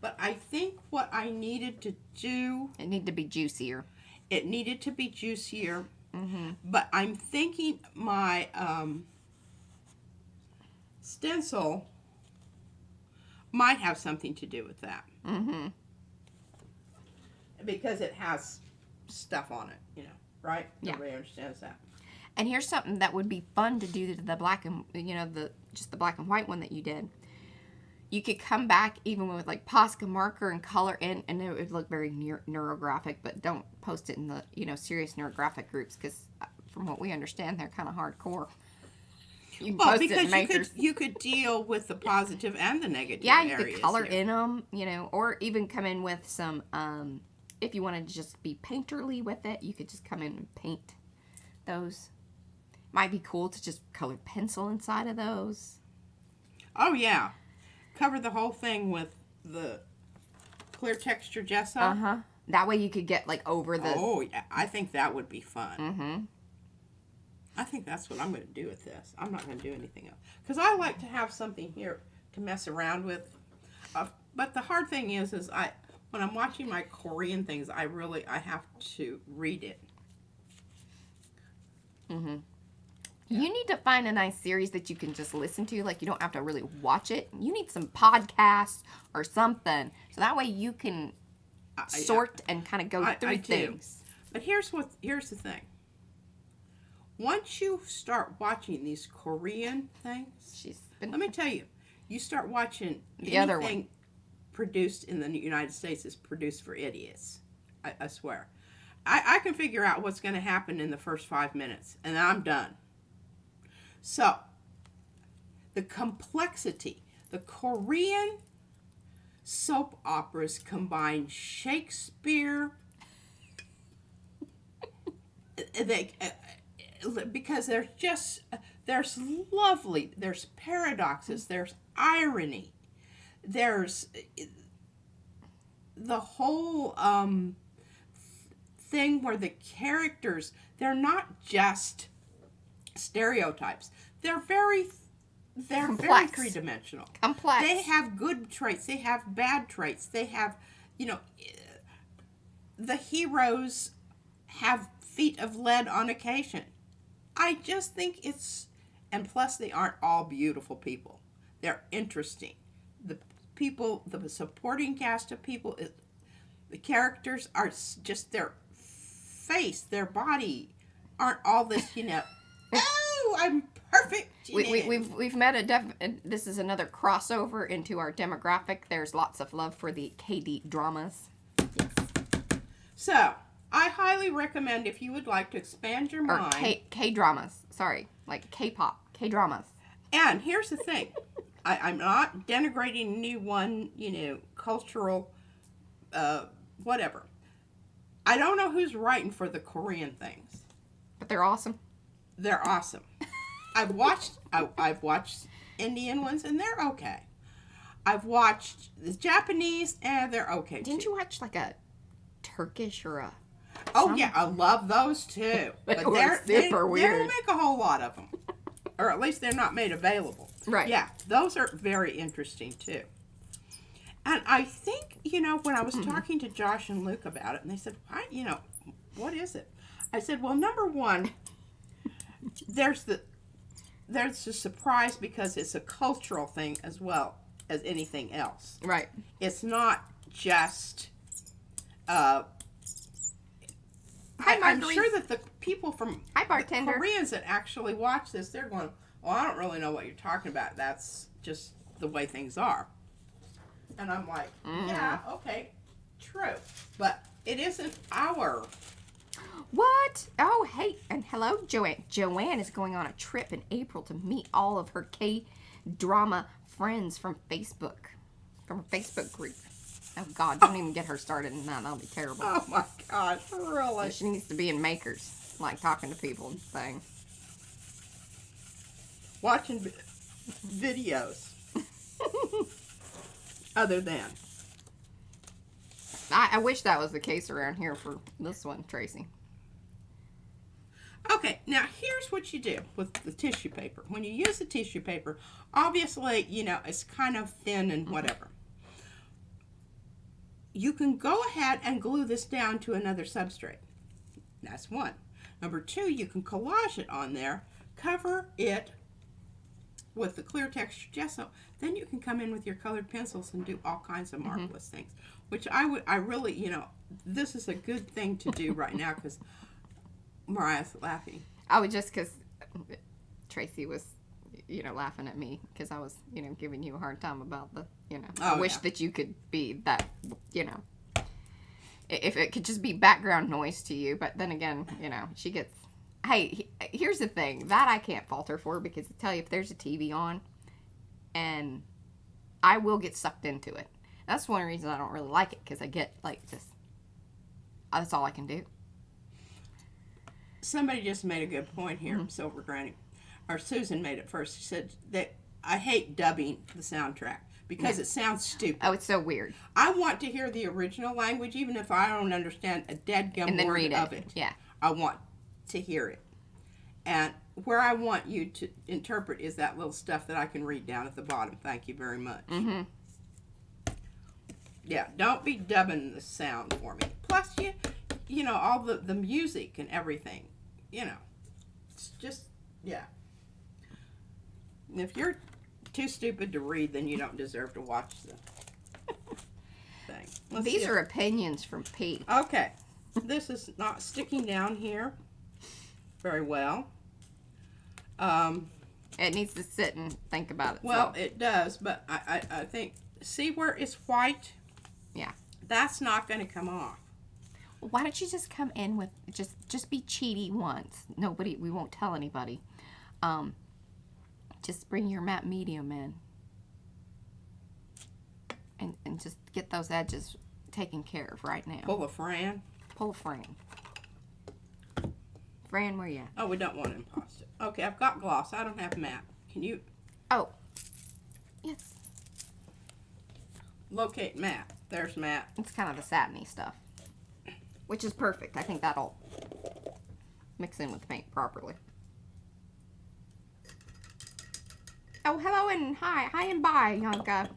but I think what I needed to do,
It needed to be juicier.
it needed to be juicier,
Mm-hmm.
but I'm thinking my stencil might have something to do with that.
Mm-hmm.
Because it has stuff on it, you know, right?
Yeah.
Everybody understands that.
And here's something that would be fun to do to the black and, just the black and white one that you did. You could come back even with like Posca marker and color in, and it would look very neurographic, but don't post it in the, serious neurographic groups, because from what we understand, they're kind of hardcore. You can
Well,
post it in
because
makers.
you could deal with the positive and the negative
Yeah, you
areas
could color
here.
in them, or even come in with some, if you wanted to just be painterly with it, you could just come in and paint those. Might be cool to just color pencil inside of those.
Oh, yeah. Cover the whole thing with the clear texture gesso.
Uh-huh. That way you could get, like, over the...
Oh, yeah. I think that would be fun.
Mm-hmm.
I think that's what I'm going to do with this. I'm not going to do anything else. Because I like to have something here to mess around with. But the hard thing is when I'm watching my Korean things, I have to read it.
Mm-hmm. You need to find a nice series that you can just listen to. Like, you don't have to really watch it. You need some podcasts or something. So that way you can sort and kind of go through things.
But here's the thing. Once you start watching these Korean things, let me tell you, you start watching
the other one.
Anything produced in the United States is produced for idiots. I swear. I can figure out what's going to happen in the first 5 minutes, and I'm done. So, the complexity, the Korean soap operas combine Shakespeare, because there's lovely, there's paradoxes, there's irony, there's the whole thing where the characters, they're not just stereotypes. They're very three-dimensional.
Complex.
They have good traits. They have bad traits. They have, the heroes have feet of lead on occasion. I just think and plus they aren't all beautiful people. They're interesting. The people, the supporting cast of people, the characters are just their face, their body aren't all this, oh, I'm perfect.
We've met this is another crossover into our demographic. There's lots of love for the KD dramas. Yes.
So, I highly recommend, if you would like to expand your mind.
Or K-dramas. Sorry. Like K-pop. K-dramas.
And here's the thing. I'm not denigrating anyone, cultural, whatever. I don't know who's writing for the Korean things.
But they're awesome.
They're awesome. I've watched Indian ones, and they're okay. I've watched the Japanese, and they're okay,
Didn't you watch like a Turkish or a...
Oh yeah, I love those too.
They
But
were
they
super
don't
weird.
make a whole lot of them, or at least they're not made available.
Right.
Yeah, those are very interesting too. And I think, when I was talking to Josh and Luke about it, and they said, "Why, what is it?" I said, "Well, number one, there's the surprise because it's a cultural thing as well as anything else.
Right.
It's not just."
Hi,
I'm
Marguerite.
sure that the people from
Hi, bartender.
the Koreans that actually watch this, they're going, "Well, I don't really know what you're talking about. That's just the way things are." And I'm like, "Yeah, okay, true, but it isn't our."
What? Oh, hey, and hello, Joanne. Joanne is going on a trip in April to meet all of her K-drama friends from Facebook, from a Facebook group. Oh, God, don't even get her started in that. That'll be terrible.
Oh my God, really?
She needs to be in Makers, like talking to people and things.
Watching videos. Other than.
I wish that was the case around here for this one, Tracy.
Okay, now here's what you do with the tissue paper. When you use the tissue paper, obviously, it's kind of thin and whatever. You can go ahead and glue this down to another substrate. That's one. Number two, you can collage it on there, cover it with the clear texture gesso. Then you can come in with your colored pencils and do all kinds of marvelous things. Which I really, this is a good thing to do right now because Mariah's laughing.
Oh, just because Tracy was, laughing at me because I was, giving you a hard time about the, I wish that you could be that, if it could just be background noise to you. But then again, she gets, hey, here's the thing that I can't fault her for, because I tell you, if there's a TV on, and I will get sucked into it. That's one reason I don't really like it, because I get that's all I can do.
Somebody just made a good point here, Silver Granny. Or Susan made it first. She said that I hate dubbing the soundtrack because it sounds stupid.
Oh, it's so weird.
I want to hear the original language, even if I don't understand a dead gum
And then
word
read
of
it.
it.
Yeah.
I want to hear it. And where I want you to interpret is that little stuff that I can read down at the bottom. Thank you very much.
Mm-hmm.
Yeah, don't be dubbing the sound for me. Plus, all the music and everything. It's just, yeah. And if you're too stupid to read, then you don't deserve to watch the thing.
These are opinions from Pete.
Okay. This is not sticking down here very well.
It needs to sit and think about it.
Well, it does, but I think, see where it's white?
Yeah.
That's not going to come off.
Why don't you just come in with, just be cheaty once. We won't tell anybody. Just bring your matte medium in. And just get those edges taken care of right now.
Pull a Fran.
Pull a Fran. Fran, where you at?
Oh, we don't want imposter. Okay, I've got gloss. I don't have matte. Can you
Oh. Yes.
locate matte? There's matte.
It's kind of the satiny stuff. Which is perfect. I think that'll mix in with the paint properly. Oh, hello and hi. Hi and bye, Yanka.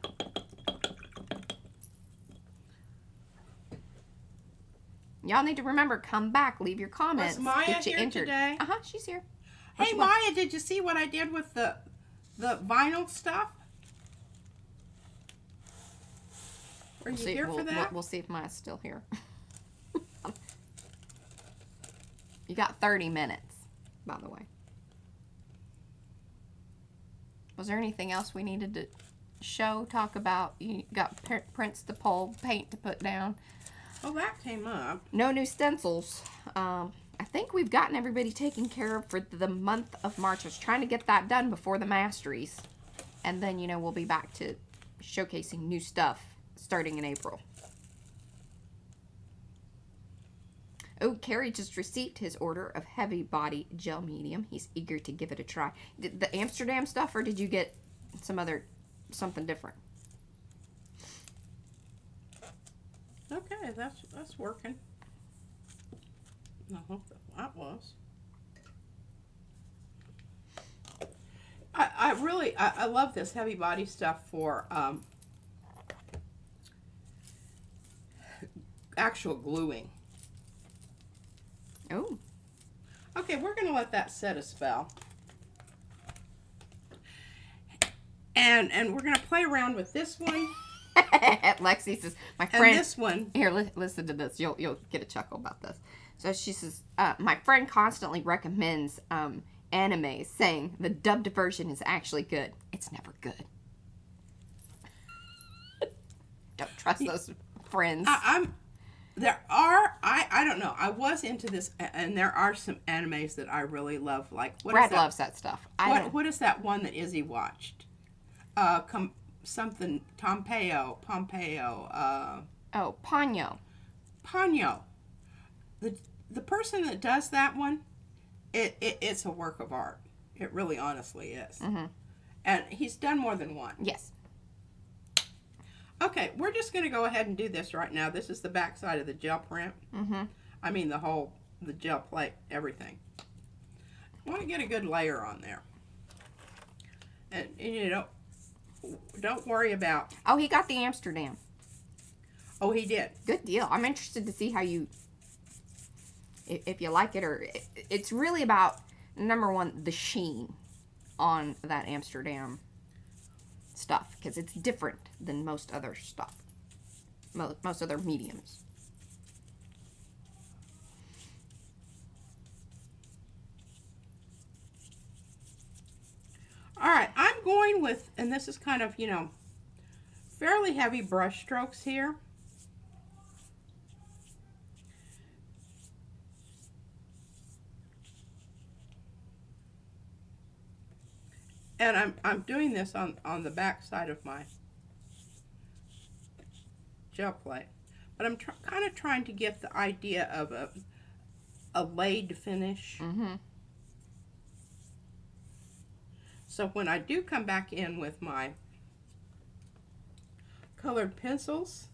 Y'all need to remember, come back, leave your comments.
Was Maya
get you
here
entered.
today?
Uh-huh, she's here.
Hey, Maya, did you see what I did with the vinyl stuff? Are you here for that?
We'll see if Maya's still here. You got 30 minutes, by the way. Was there anything else we needed to show, talk about? You got prints to pull, paint to put down.
Oh, that came up.
No new stencils. I think we've gotten everybody taken care of for the month of March. I was trying to get that done before the Masteries. And then, we'll be back to showcasing new stuff starting in April. Oh, Carrie just received his order of heavy body gel medium. He's eager to give it a try. Did the Amsterdam stuff, or did you get something different?
Okay, that's working. No, that was. I really I love this heavy body stuff for actual gluing.
Oh.
Okay, we're gonna let that set a spell. And we're gonna play around with this one.
Lexi says, my friend.
And this one.
Here, listen to this. You'll get a chuckle about this. So she says, my friend constantly recommends anime, saying the dubbed version is actually good. It's never good. Don't trust those friends.
I don't know. I was into this, and there are some animes that I really love. Like
Brad loves that stuff.
What is that one that Izzy watched? Something Pompeo.
Ponyo.
Ponyo. The person that does that one, it's a work of art. It really honestly is. Mm-hmm. And he's done more than one.
Yes.
Okay, we're just going to go ahead and do this right now. This is the back side of the gel print. Mm-hmm. I mean the gel plate, everything. I want to get a good layer on there. And you know, don't worry about...
Oh, he got the Amsterdam.
Oh, he did.
Good deal. I'm interested to see how you... If you like it, or... It's really about, number one, the sheen on that Amsterdam stuff. Because it's different than most other stuff. Most other mediums.
All right, I'm going with, and this is kind of, fairly heavy brush strokes here. And I'm doing this on the back side of my gel plate. But I'm kind of trying to get the idea of a laid finish. Mm-hmm. So when I do come back in with my colored pencils,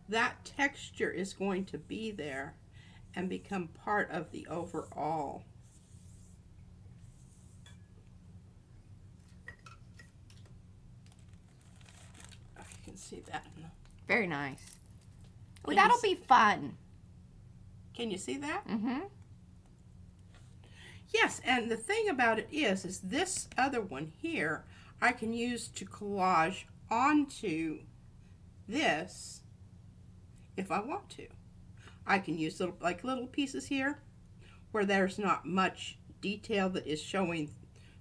that texture is going to be there and become part of the overall. Oh, you can see that.
Very nice. Oh, that'll be fun.
Can you see that?
Mm-hmm.
Yes, and the thing about it is this other one here, I can use to collage onto this if I want to. I can use little pieces here where there's not much detail that is showing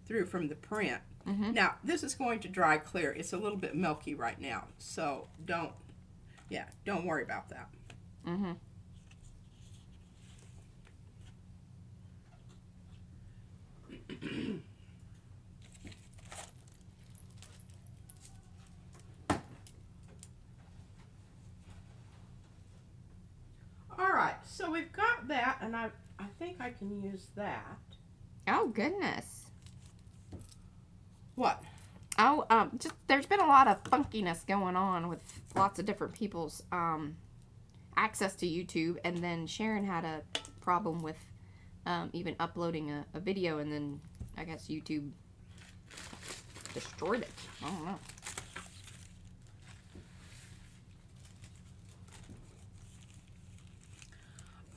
through from the print. Mm-hmm. Now, this is going to dry clear. It's a little bit milky right now, so don't worry about that.
Mm-hmm.
All right, so we've got that, and I think I can use that.
Oh, goodness.
What?
Oh, just there's been a lot of funkiness going on with lots of different people's access to YouTube, and then Sharon had a problem with even uploading a video, and then I guess YouTube destroyed it. I don't know.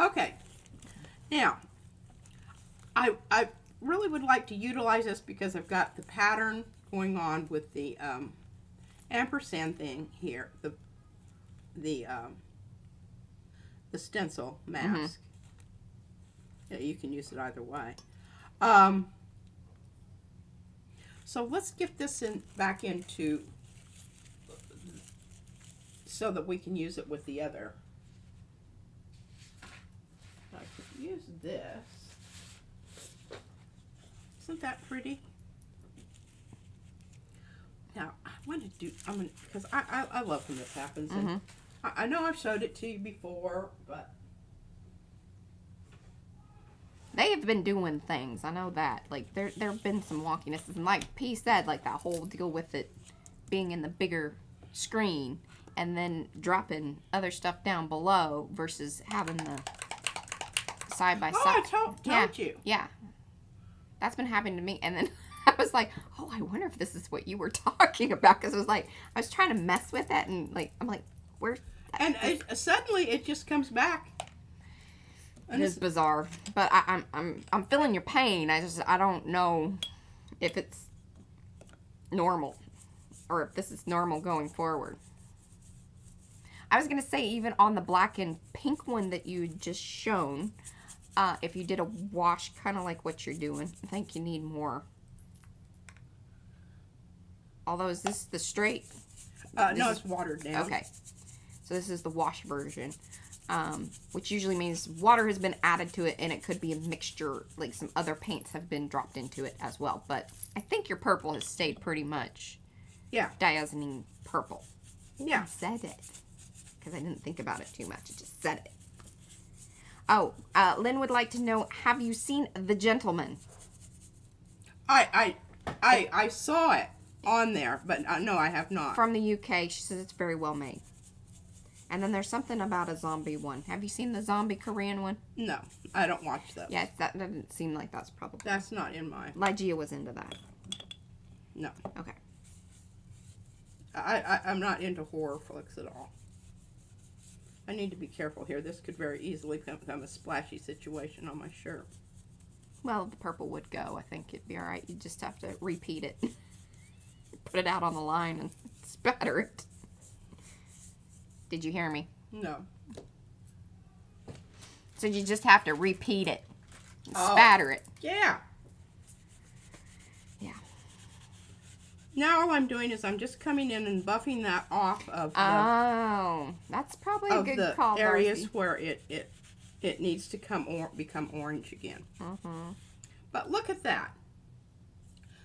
Okay, now, I really would like to utilize this because I've got the pattern going on with the ampersand thing here, the stencil mask. Mm-hmm. Yeah, you can use it either way. So let's get this back into so that we can use it with the other. I could use this. Isn't that pretty? Now I want to do. Because I love when this happens. Mm-hmm. And I know I've showed it to you before, but
they have been doing things. I know that. Like there have been some wonkinesses, and like P said, like that whole deal with it being in the bigger screen, and then dropping other stuff down below versus having the side by side.
Oh, I told you.
Yeah. That's been happening to me. And then I was like, oh, I wonder if this is what you were talking about. Because it was like, I was trying to mess with it. And like, I'm like, where's that?
And suddenly it just comes back.
It is bizarre. But I'm feeling your pain. I don't know if it's normal. Or if this is normal going forward. I was going to say, even on the black and pink one that you just shown, if you did a wash, kind of like what you're doing, I think you need more. Although, is this the straight?
No, it's watered down.
Okay. So this is the wash version, which usually means water has been added to it, and it could be a mixture, like some other paints have been dropped into it as well. But I think your purple has stayed pretty much diazonine purple.
Yeah.
I said it. Because I didn't think about it too much. I just said it. Oh, Lynn would like to know, have you seen The Gentleman?
I saw it on there, but no, I have not.
From the UK. She says it's very well made. And then there's something about a zombie one. Have you seen the zombie Korean one?
No, I don't watch those.
Yeah, that doesn't seem like that's probably...
That's not in my...
Lygia was into that.
No.
Okay.
I'm not into horror flicks at all. I need to be careful here. This could very easily become a splashy situation on my shirt.
Well, the purple would go. I think it'd be alright. You just have to repeat it. Put it out on the line and spatter it. Did you hear me?
No.
So you just have to repeat it. Spatter it.
Yeah.
Yeah.
Now all I'm doing is I'm just coming in and buffing that off of the...
Oh, that's probably a good call,
areas
Darcy.
where it needs to become orange again.
Mm-hmm.
But look at that.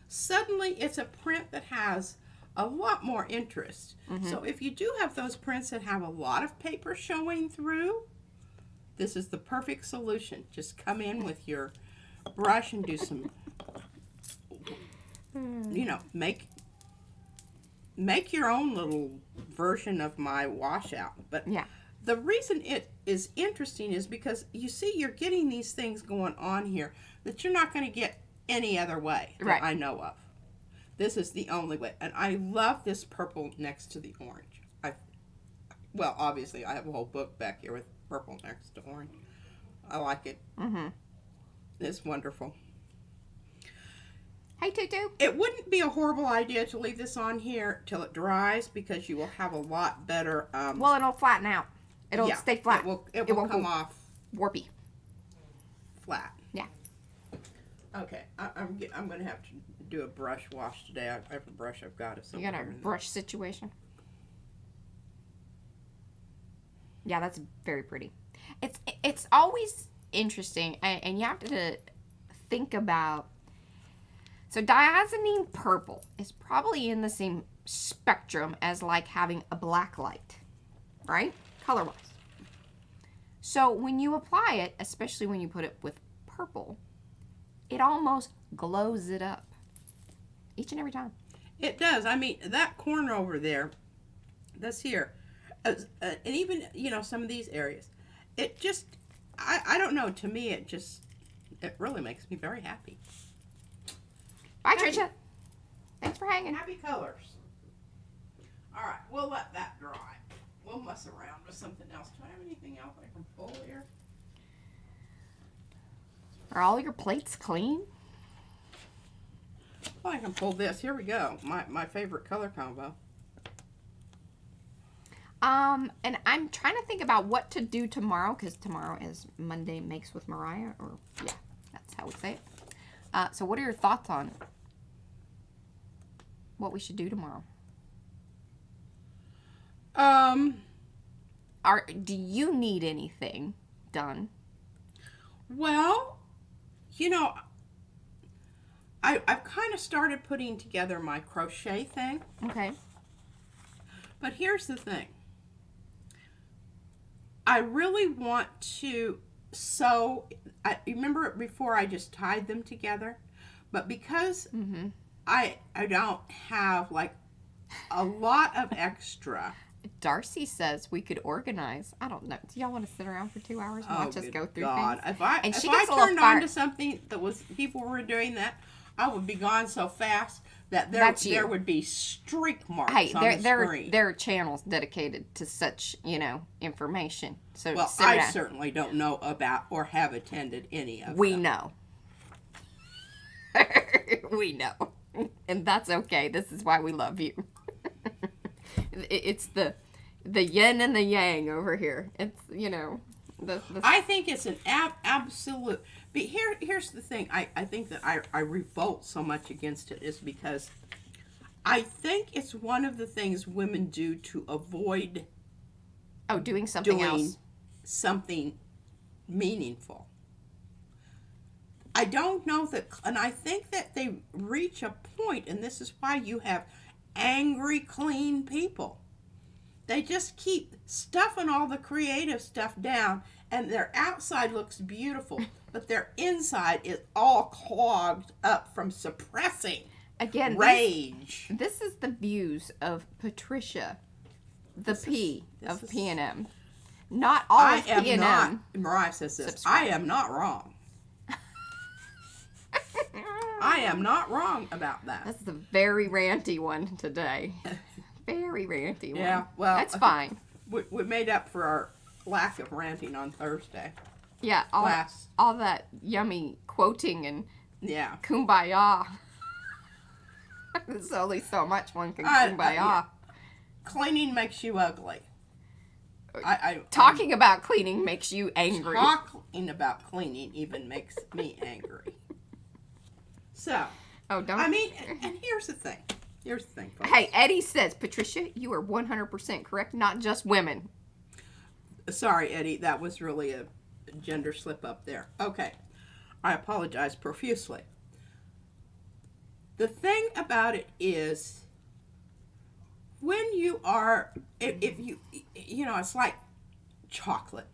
Suddenly it's a print that has a lot more interest.
Mm-hmm.
So if you do have those prints that have a lot of paper showing through, this is the perfect solution. Just come in with your brush and do some, you know, make your own little version of my washout. But
yeah.
The reason it is interesting is because you see you're getting these things going on here that you're not going to get any other way that I know of. This is the only way. And I love this purple next to the orange. Well, obviously I have a whole book back here with purple next to orange. I like it.
Mm-hmm.
It's wonderful.
Hey, Tutu.
It wouldn't be a horrible idea to leave this on here till it dries because you will have a lot better...
well, it'll flatten out. It'll stay flat.
It will come off
warpy.
Flat.
Yeah.
Okay. I'm going to have to do a brush wash today. Every brush I've got is
You got a brush situation? Yeah, that's very pretty. It's always interesting, and you have to think about... So diazonine purple is probably in the same spectrum as like having a black light, right? Color-wise. So when you apply it, especially when you put it with purple, it almost glows it up each and every time.
It does. I mean, that corner over there, that's here, and even, you know, some of these areas, it just, I don't know, to me it really makes me very happy.
Bye, Tricia. Thanks for hanging.
Happy colors. All right, we'll let that dry. We'll mess around with something else. Do I have anything else I can pull here?
Are all your plates clean?
Well, I can pull this. Here we go. My favorite color combo.
And I'm trying to think about what to do tomorrow, because tomorrow is Monday Makes with Mariah, or yeah, that's how we say it. So what are your thoughts on what we should do tomorrow? Do you need anything done?
Well, you know, I've kind of started putting together my crochet thing.
Okay.
But here's the thing. I really want to sew. I remember before I just tied them together, but because I don't have like a lot of extra.
Darcy says we could organize. I don't know. Do y'all want to sit around for 2 hours and watch us
good
go through
God.
things?
If I
And
if
she
I
gets a little
turned
fire-
on to something that was people were doing that, I would be gone so fast that
That's you.
there would be streak marks
Hey,
on the screen.
there are channels dedicated to such, information. So
Well,
sit
I
down.
certainly don't know about or have attended any of
We
them.
know. We know. And that's okay. This is why we love you. It's the yin and the yang over here. It's, the
I think it's an absolute. But here's the thing. I think that I revolt so much against it is because I think it's one of the things women do to avoid
doing something
doing
else.
something meaningful. I don't know that, and I think that they reach a point, and this is why you have angry, clean people. They just keep stuffing all the creative stuff down, and their outside looks beautiful, but their inside is all clogged up from suppressing
Again,
rage.
This is the views of Patricia, the P of P&M. Not all
I
of
am
P&M.
not, Mariah says this,
Subscribe.
I am not wrong. I am not wrong about that.
That's the very ranty one today. Very ranty one.
Yeah, well,
That's fine.
We made up for our lack of ranting on Thursday.
Yeah, all that yummy quoting and
Yeah.
kumbaya. There's only so much one can kumbaya.
yeah. Cleaning makes you ugly.
Talking about cleaning makes you angry.
Talking about cleaning even makes me angry. So,
Oh, don't.
I mean, and here's the thing. Here's the thing, folks.
Hey, Eddie says, Patricia, you are 100% correct. Not just women.
Sorry, Eddie. That was really a gender slip up there. Okay. I apologize profusely. The thing about it is, when you are, if you, it's like chocolate.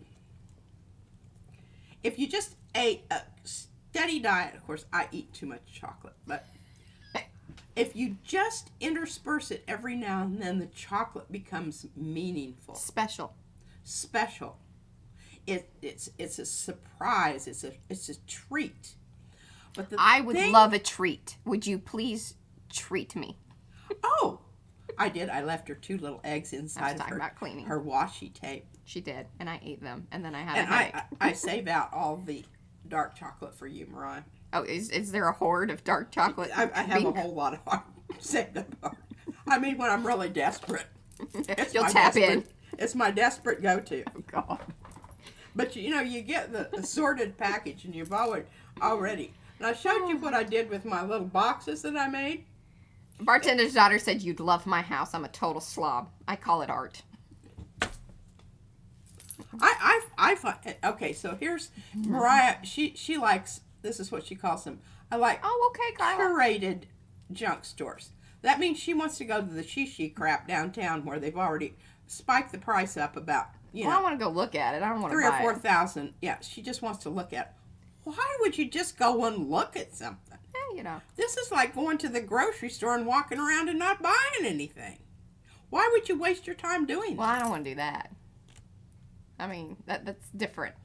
If you just ate a steady diet, of course, I eat too much chocolate, but if you just intersperse it every now and then, the chocolate becomes meaningful.
Special.
It's a surprise. It's a treat. But
I would love a treat. Would you please treat me?
Oh, I did. I left her 2 little eggs inside of
talking about cleaning.
her washi tape.
She did, and I ate them, and then I had
And
a headache.
I save out all the dark chocolate for you, Mariah.
Oh, is there a hoard of dark chocolate?
I have a whole lot of saved up. I mean, when I'm really desperate.
You'll tap in.
It's my desperate go-to.
Oh, God.
But you get the assorted package, and you've already. And I showed you what I did with my little boxes that I made.
Bartender's daughter said you'd love my house. I'm a total slob. I call it art.
I find, okay, so here's Mariah. She likes, this is what she calls them. I like
Oh, okay, Carla.
curated junk stores. That means she wants to go to the she crap downtown where they've already spiked the price up about,
Well, I want to go look at it. I don't want to
3 or
buy
4,000. Yeah, she just wants to look at it. Why would you just go and look at something?
it.
This is like going to the grocery store and walking around and not buying anything. Why would you waste your time doing
Well,
that?
I don't want to do that. I mean, that's different.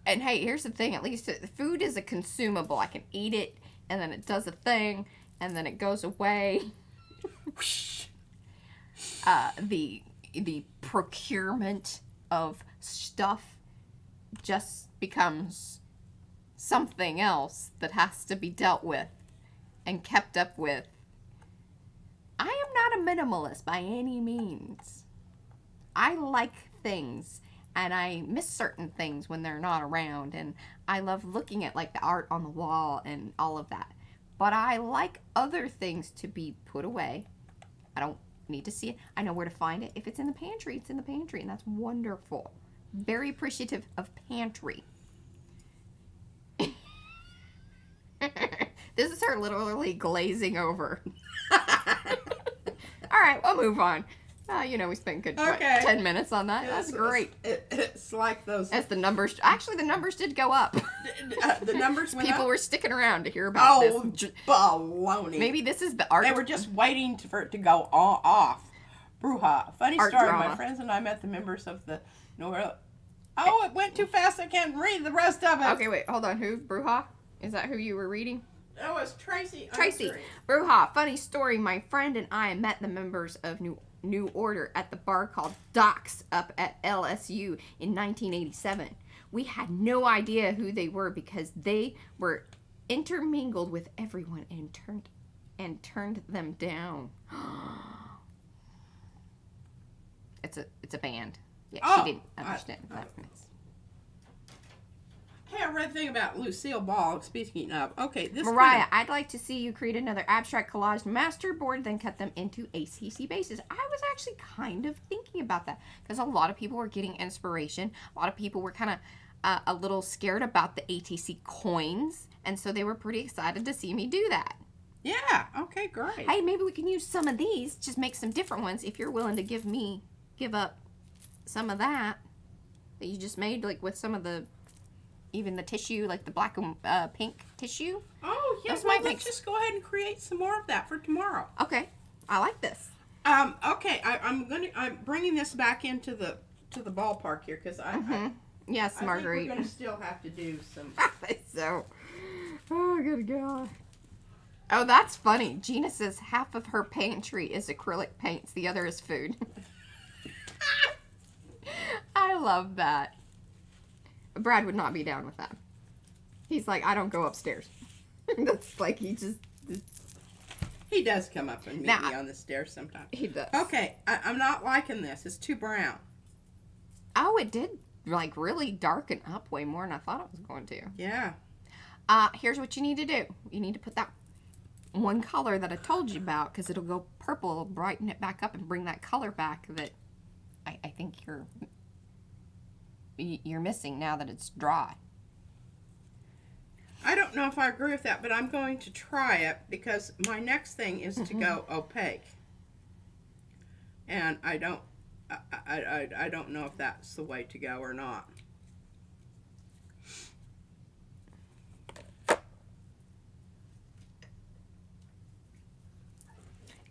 And hey, here's the thing. At least food is a consumable. I can eat it, and then it does a thing, and then it goes away. The procurement of stuff just becomes something else that has to be dealt with and kept up with. I am not a minimalist by any means. I like things, and I miss certain things when they're not around, and I love looking at like the art on the wall and all of that. But I like other things to be put away. I don't need to see it. I know where to find it. If it's in the pantry, it's in the pantry, and that's wonderful. Very appreciative of pantry. This is her literally glazing over. All right, we'll move on. We spent good 10 minutes on that. That's great.
It's like those.
As the numbers, actually, the numbers did go up.
The numbers went
People
up?
were sticking around to hear about this.
Baloney.
Maybe this is the art.
They were just waiting for it to go off. Bruja. Funny
Art
story.
drama.
My friends and I met the members of the Oh, it went too fast. I can't read the rest of it.
Okay, wait, hold on. Who? Bruja? Is that who you were reading?
That was Tracy.
Tracy. Bruja. Funny story. My friend and I met the members of New Order at the bar called Docks up at LSU in 1987. We had no idea who they were because they were intermingled with everyone and turned them down. It's a band. Yeah, she didn't understand that.
Hey, I read a thing about Lucille Ball. Speaking of, okay, this
Mariah, I'd like to see you create another abstract collage master board, then cut them into ATC bases. I was actually kind of thinking about that because a lot of people were getting inspiration. A lot of people were kind of a little scared about the ATC coins, and so they were pretty excited to see me do that.
Yeah. Okay. Great.
Hey, maybe we can use some of these. Just make some different ones if you're willing to give up some of that you just made, like with some of the. Even the tissue, like the black and pink tissue.
Oh, yeah. Well, let's just go ahead and create some more of that for tomorrow.
Okay, I like this.
Okay, I'm bringing this back into the ballpark here because
Yes, Marguerite.
I think we're gonna still have to do some.
So, oh good God. Oh, that's funny. Gina says half of her pantry is acrylic paints, the other is food. I love that. Brad would not be down with that. He's like, I don't go upstairs. That's like, he
does come up and meet me on the stairs sometimes.
He does.
Okay, I'm not liking this. It's too brown.
Oh, it did, like, really darken up way more than I thought it was going to.
Yeah.
Here's what you need to do. You need to put that one color that I told you about, because it'll go purple, it'll brighten it back up and bring that color back that I think you're missing now that it's dry.
I don't know if I agree with that, but I'm going to try it because my next thing is to go opaque. And I don't know if that's the way to go or not.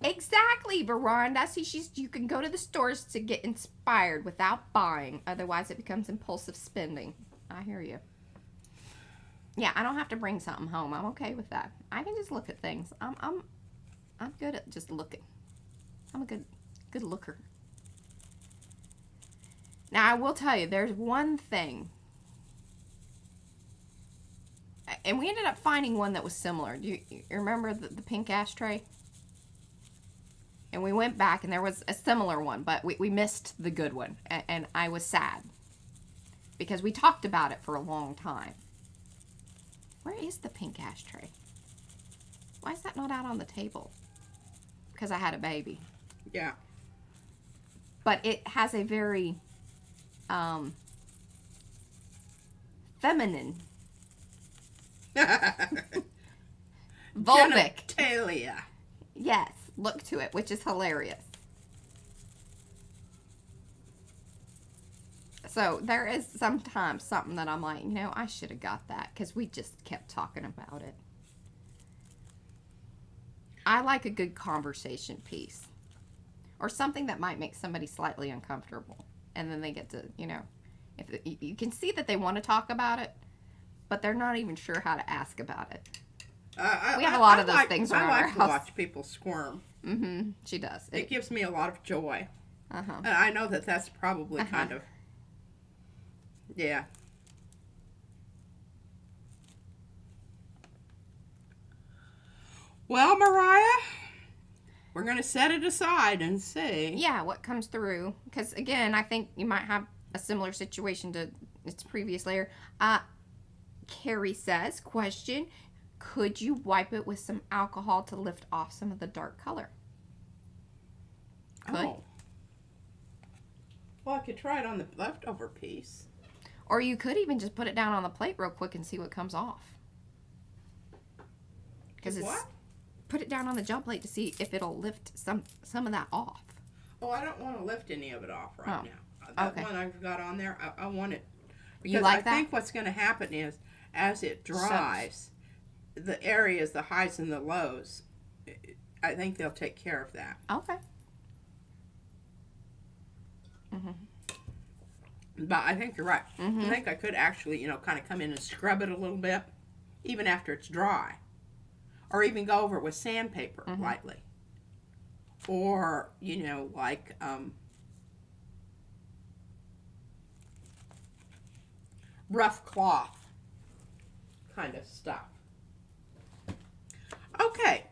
Exactly, Veranda. See, you can go to the stores to get inspired without buying. Otherwise, it becomes impulsive spending. I hear you. Yeah, I don't have to bring something home. I'm okay with that. I can just look at things. I'm good at just looking. I'm a good looker. Now, I will tell you, there's one thing. And we ended up finding one that was similar. Do you remember the pink ashtray? And we went back and there was a similar one, but we missed the good one. And I was sad. Because we talked about it for a long time. Where is the pink ashtray? Why is that not out on the table? Because I had a baby.
Yeah.
But it has a very feminine vulvic
genitalia.
Yes, look to it, which is hilarious. So there is sometimes something that I'm like, I should have got that because we just kept talking about it. I like a good conversation piece or something that might make somebody slightly uncomfortable. And then they get to, if you can see that they want to talk about it, but they're not even sure how to ask about it. We have a lot of those things around our house.
I like to watch people squirm.
Mm-hmm. She does.
It gives me a lot of joy.
Uh-huh.
And I know that that's probably kind of, yeah. Well, Mariah, we're going to set it aside and see.
Yeah, what comes through. Because, again, I think you might have a similar situation to its previous layer. Carrie says, question, could you wipe it with some alcohol to lift off some of the dark color? Could.
Oh. Well, I could try it on the leftover piece.
Or you could even just put it down on the plate real quick and see what comes off. Because
what?
Put it down on the gel plate to see if it'll lift some of that off.
Oh, I don't want to lift any of it off right now. That one I've got on there, I want it. Because
you like that?
I think what's going to happen is, as it dries, the areas, the highs and the lows, I think they'll take care of that.
Okay.
But I think you're right. I think I could actually, kind of come in and scrub it a little bit, even after it's dry. Or even go over it with sandpaper lightly. Or, like, rough cloth kind of stuff. Okay.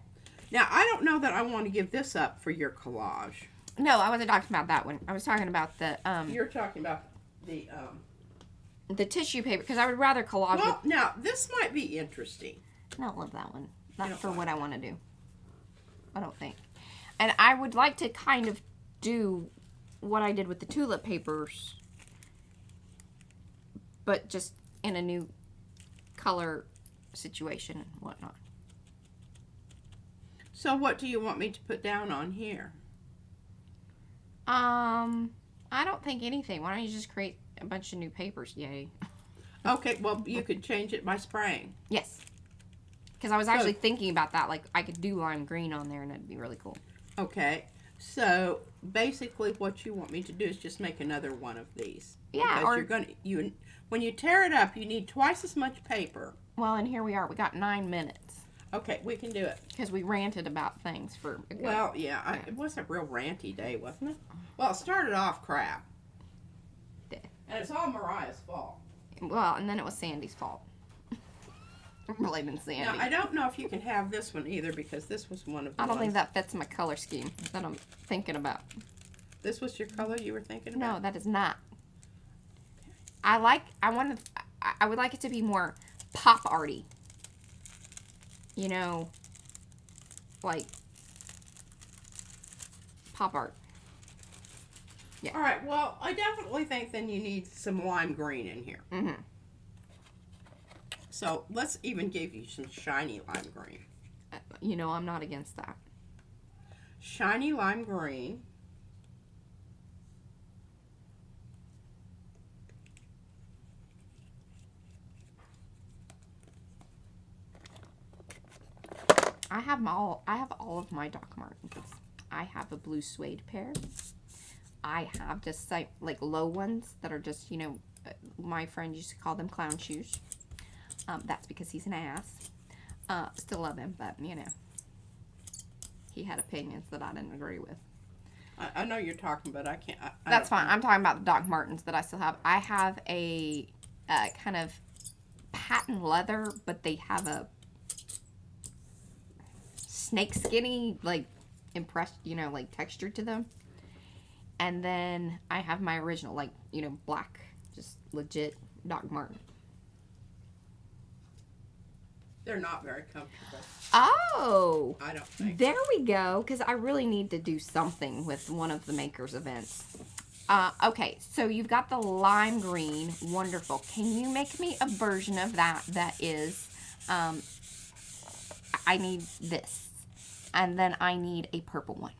Now, I don't know that I want to give this up for your collage.
No, I wasn't talking about that one. I was talking about the
You're talking about
the tissue paper, because I would rather collage
well, now, this might be interesting.
I don't love that one. Not for what I want to do. I don't think. And I would like to kind of do what I did with the tulip papers, but just in a new color situation and whatnot.
So what do you want me to put down on here?
I don't think anything. Why don't you just create a bunch of new papers? Yay.
Okay, well, you could change it by spraying.
Yes. Because I was actually thinking about that. Like, I could do lime green on there and it'd be really cool.
Okay, so basically what you want me to do is just make another one of these.
Yeah,
because when you tear it up, you need twice as much paper.
Well, and here we are. We got 9 minutes.
Okay, we can do it.
Because we ranted about things for a good...
Well, yeah, it was a real ranty day, wasn't it? Well, it started off crap. And it's all Mariah's fault.
Well, and then it was Sandy's fault. I'm blaming Sandy.
Now, I don't know if you can have this one either, because this was one of the
I don't
ones.
think that fits my color scheme that I'm thinking about.
This was your color you were thinking about?
No, that is not. I would like it to be more pop arty. You know, like pop art. Yeah.
All right, well, I definitely think then you need some lime green in here.
Mm-hmm.
So let's even give you some shiny lime green.
You know, I'm not against that.
Shiny lime green.
I have all of my Doc Martens. I have a blue suede pair. I have just like low ones that are just, my friend used to call them clown shoes. That's because he's an ass. Still love him, but he had opinions that I didn't agree with.
I know you're talking, but I can't.
That's fine. I'm talking about the Doc Martens that I still have. I have a kind of patent leather, but they have a snake skinny, like, like texture to them. And then I have my original, like, black, just legit Doc Marten.
They're not very comfortable.
Oh!
I don't think.
There we go, because I really need to do something with one of the Makers events. Okay, so you've got the lime green. Wonderful. Can you make me a version of that is, I need this. And then I need a purple one.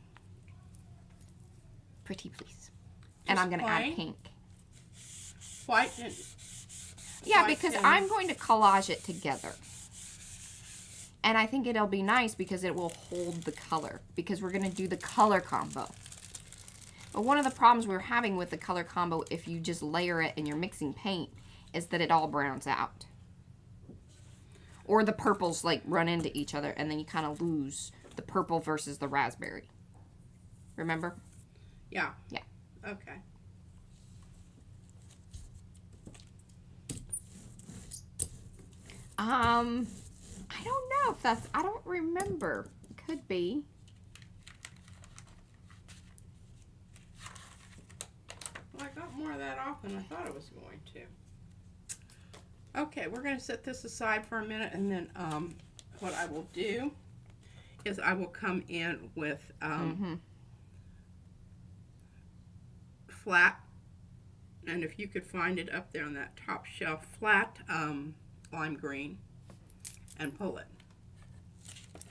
Pretty please. And I'm going to add pink.
White and...
Yeah, because I'm going to collage it together. And I think it'll be nice because it will hold the color. Because we're going to do the color combo. But one of the problems we're having with the color combo, if you just layer it and you're mixing paint, is that it all browns out. Or the purples like run into each other and then you kind of lose the purple versus the raspberry. Remember?
Yeah.
Yeah.
Okay.
I don't know if that's, I don't remember. It could be.
Well, I got more of that off than I thought I was going to. Okay, we're going to set this aside for a minute, and then what I will do is I will come in with flat, and if you could find it up there on that top shelf, flat lime green, and pull it.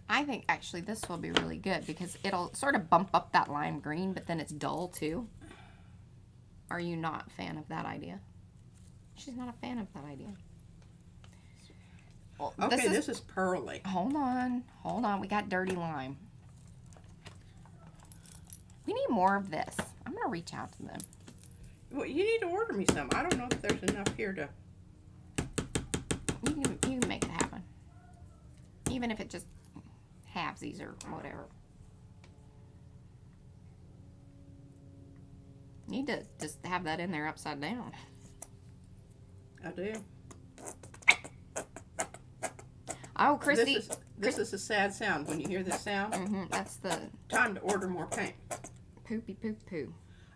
I think actually this will be really good because it'll sort of bump up that lime green, but then it's dull too. Are you not a fan of that idea? She's not a fan of that idea. Well,
okay, this is pearly.
Hold on. We got dirty lime. We need more of this. I'm going to reach out to them.
Well, you need to order me some. I don't know if there's enough here to.
You can make it happen. Even if it just halvesies or whatever. You need to just have that in there upside down.
I do.
Oh, Christy.
This is a sad sound. When you hear this sound,
that's the
time to order more paint.
poopy poo poo.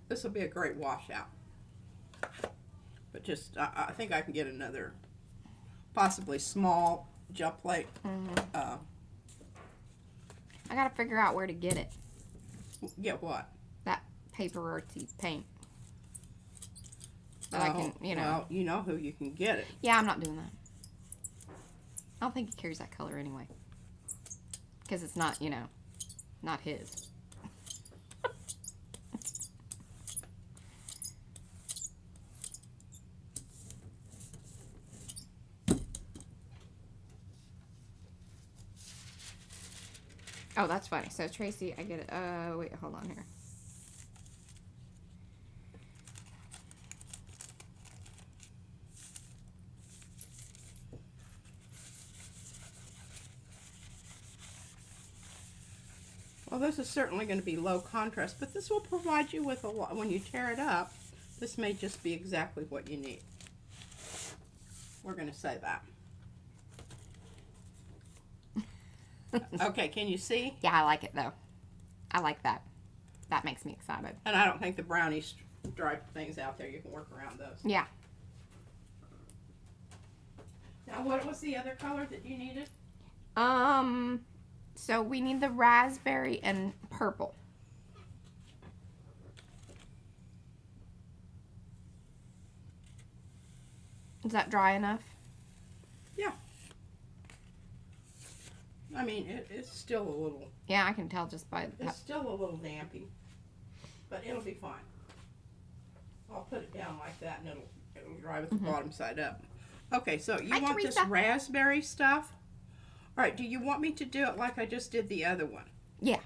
This will be a great washout. But just, I think I can get another, possibly small gel plate.
I gotta figure out where to get it.
Get what?
That paper Arty paint. But I can, you know.
Well, you know who you can get it.
Yeah, I'm not doing that. I don't think he carries that color anyway. Because it's not, you know, not his. Oh, that's funny. So, Tracy, I get it. Wait, hold on here.
Well, this is certainly going to be low contrast, but this will provide you with a lot. When you tear it up, this may just be exactly what you need. We're going to say that. Okay, can you see?
Yeah, I like it, though. I like that. That makes me excited.
And I don't think the brownies dry things out there. You can work around those.
Yeah.
Now, what was the other color that you needed?
So we need the raspberry and purple. Is that dry enough?
Yeah. I mean, it's still a little...
Yeah, I can tell just by...
It's still a little dampy. But it'll be fine. I'll put it down like that and it'll dry with the bottom side up. Okay, so you want this raspberry stuff? All right, do you want me to do it like I just did the other one?
Yeah.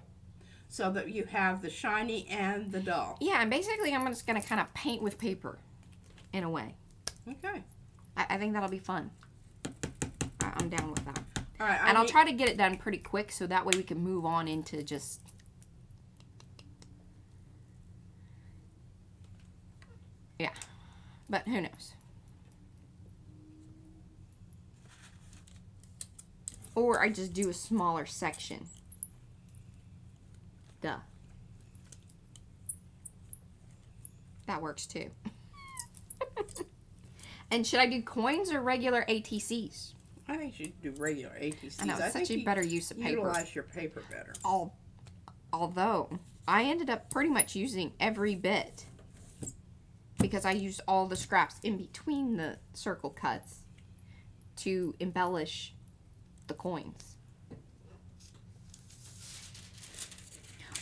So that you have the shiny and the dull.
Yeah, and basically I'm just going to kind of paint with paper in a way.
Okay.
I think that'll be fun. I'm down with that.
All right.
And I'll try to get it done pretty quick so that way we can move on into just... Yeah. But who knows? Or I just do a smaller section. Duh. That works too. And should I do coins or regular ATCs?
I think you should do regular ATCs.
I know, it's such a better use of paper.
Utilize your paper better.
Although, I ended up pretty much using every bit. Because I used all the scraps in between the circle cuts to embellish the coins.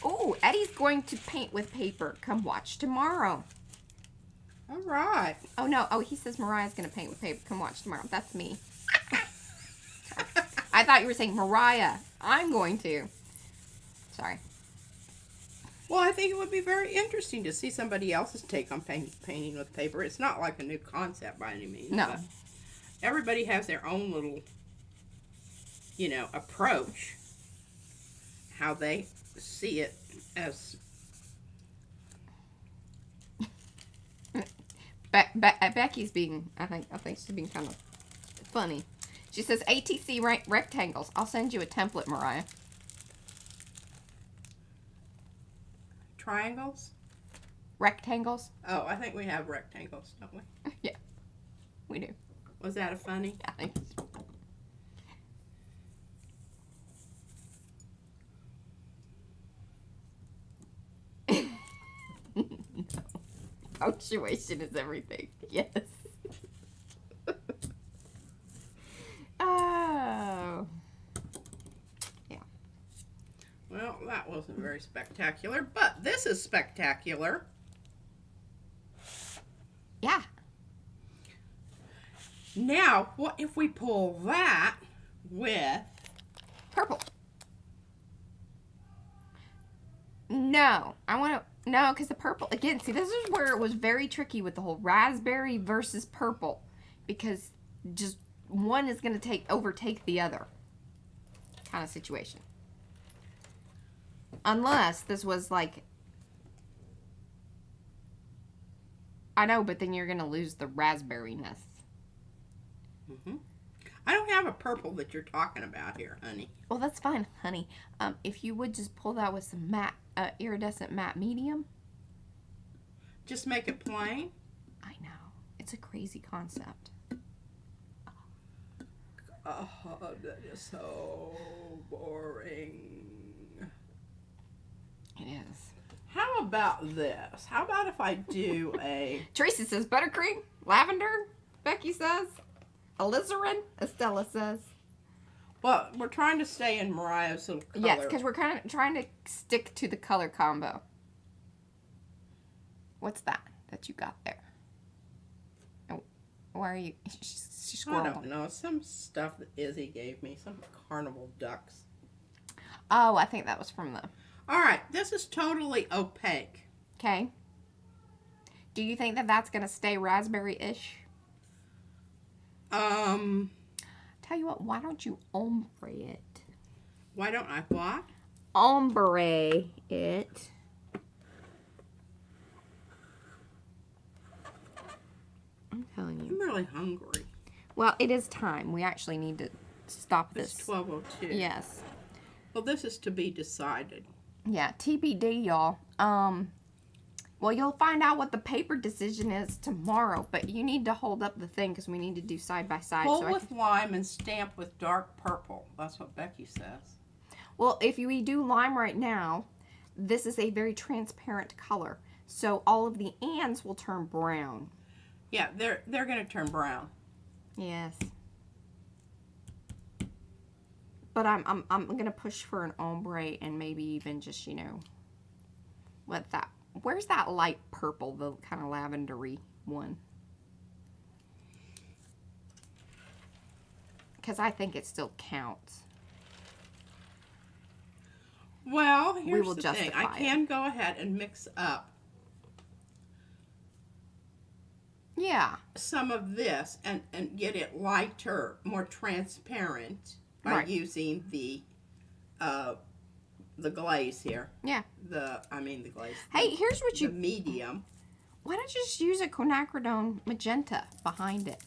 Oh, Eddie's going to paint with paper. Come watch tomorrow.
All right.
Oh, no. Oh, he says Mariah's going to paint with paper. Come watch tomorrow. That's me. I thought you were saying Mariah. I'm going to. Sorry.
Well, I think it would be very interesting to see somebody else's take on painting with paper. It's not like a new concept by any means.
No.
Everybody has their own little, you know, approach. How they see it as...
Becky's being, I think she's being kind of funny. She says, ATC rectangles. I'll send you a template, Mariah.
Triangles?
Rectangles?
Oh, I think we have rectangles, don't we?
Yeah, we do.
Was that a funny?
I think so. No. Punctuation is everything. Yes. Oh. Yeah.
Well, that wasn't very spectacular, but this is spectacular.
Yeah.
Now, what if we pull that with...
Purple. No. I want to... No, because the purple, again, see, this is where it was very tricky with the whole raspberry versus purple. Because just one is going to overtake the other kind of situation. Unless this was like, I know, but then you're going to lose the raspberry-ness.
Mm-hmm. I don't have a purple that you're talking about here, honey.
Well, that's fine, honey. If you would just pull that with some matte, iridescent matte medium.
Just make it plain?
I know. It's a crazy concept.
Oh, that is so boring.
It is.
How about this? How about if I do a...
Tracy says buttercream, lavender, Becky says, alizarin, Estella says.
Well, we're trying to stay in Mariah's little color.
Yes, because we're kind of trying to stick to the color combo. What's that you got there? Oh, why are you... She's
I
squirreled.
don't know. Some stuff that Izzy gave me. Some carnival ducks.
Oh, I think that was from the...
All right. This is totally opaque.
Okay. Do you think that that's going to stay raspberry-ish? Tell you what, why don't you ombre it?
Why don't I what?
Ombre it. I'm telling you.
I'm really hungry.
Well, it is time. We actually need to stop
It's
this.
12:02.
Yes.
Well, this is to be decided.
Yeah, TBD, y'all. Well, you'll find out what the paper decision is tomorrow, but you need to hold up the thing because we need to do side by side.
Pull with lime and stamp with dark purple. That's what Becky says.
Well, if we do lime right now, this is a very transparent color. So all of the ands will turn brown.
Yeah, they're going to turn brown.
Yes. But I'm going to push for an ombre and maybe even just, you know, what that... Where's that light purple, the kind of lavendery one? Because I think it still counts.
Well, here's
will
the thing.
justify
I can go ahead and mix up
Yeah.
some of this and get it lighter, more transparent by
Right.
using the glaze here.
Yeah.
The glaze.
Hey, here's what
The
you...
medium.
Why don't you just use a quinacridone magenta behind it?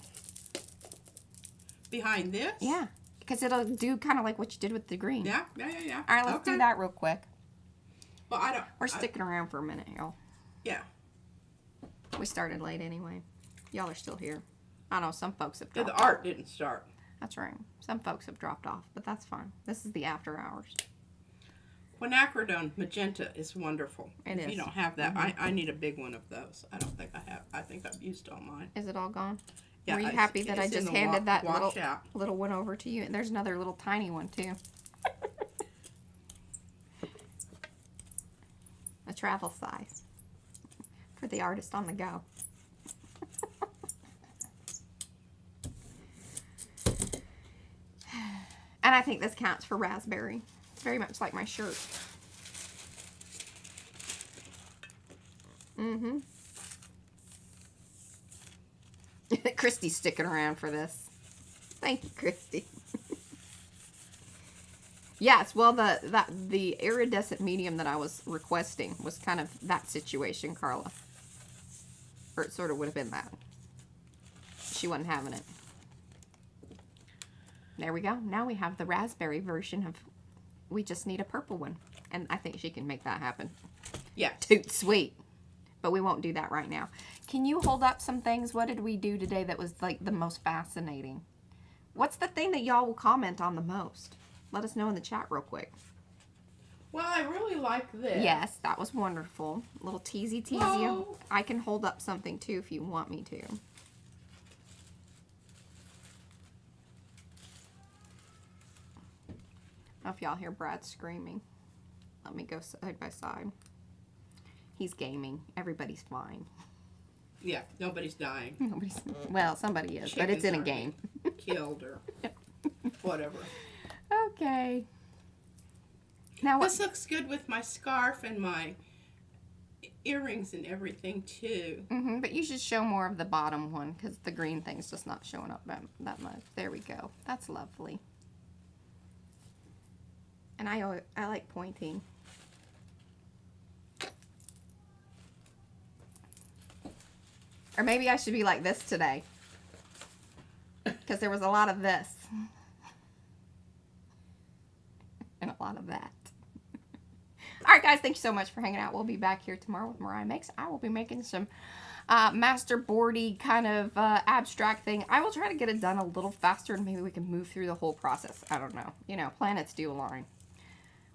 Behind this?
Yeah. Because it'll do kind of like what you did with the green.
Yeah.
All right, let's do that real quick.
Well, I don't...
We're sticking around for a minute, y'all.
Yeah.
We started late anyway. Y'all are still here. I know some folks have
Yeah,
dropped
the art didn't start.
That's right. Some folks have dropped off, but that's fine. This is the after hours.
Quinacridone magenta is wonderful.
It
if
is.
you don't have that, I need a big one of those. I don't think I have. I think I've used all mine.
Is it all gone?
Yeah,
Were you
it's-
happy that I
it's in
just
the
handed that
wash out.
little one over to you? And there's another little tiny one too. A travel size for the artist on the go. And I think this counts for raspberry. It's very much like my shirt. Mm-hmm. Christy's sticking around for this. Thank you, Christy. Yes, well, the iridescent medium that I was requesting was kind of that situation, Carla. Or it sort of would have been that. She wasn't having it. There we go. Now we have the raspberry version of... We just need a purple one. And I think she can make that happen.
Yeah.
Toot sweet. But we won't do that right now. Can you hold up some things? What did we do today that was like the most fascinating? What's the thing that y'all will comment on the most? Let us know in the chat real quick.
Well, I really like this.
Yes, that was wonderful. A little teasy.
Whoa.
I can hold up something too if you want me to. I don't know if y'all hear Brad screaming. Let me go side by side. He's gaming. Everybody's fine.
Yeah, nobody's dying.
Nobody's, well, somebody is, but it's
Chickens
in a
aren't
game.
Killed or whatever.
Okay. Now what?
This looks good with my scarf and my earrings and everything too.
But you should show more of the bottom one because the green thing's just not showing up that much. There we go. That's lovely. And I like pointing. Or maybe I should be like this today. Because there was a lot of this. And a lot of that. Alright guys, thank you so much for hanging out. We'll be back here tomorrow with Mariah Makes. I will be making some masterboardy kind of abstract thing. I will try to get it done a little faster and maybe we can move through the whole process. I don't know. You know, planets do align.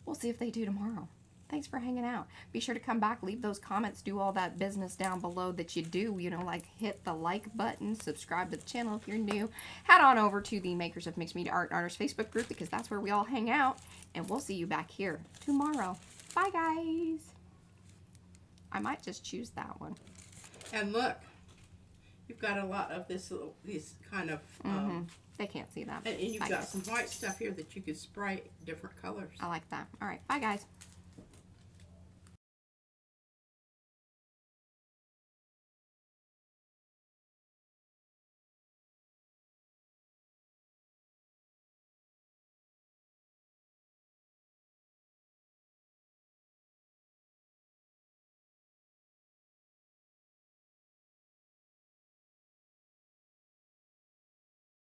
We'll see if they do tomorrow. Thanks for hanging out. Be sure to come back, leave those comments, do all that business down below that you do. You know, like hit the like button, subscribe to the channel if you're new. Head on over to the Makers of Mixed Media Art and Artists Facebook group because that's where we all hang out. And we'll see you back here tomorrow. Bye, guys. I might just choose that one.
And look, you've got a lot of these kind of...
They can't see that.
And you've got some white stuff here that you could spray different colors.
I like that. All right. Bye, guys.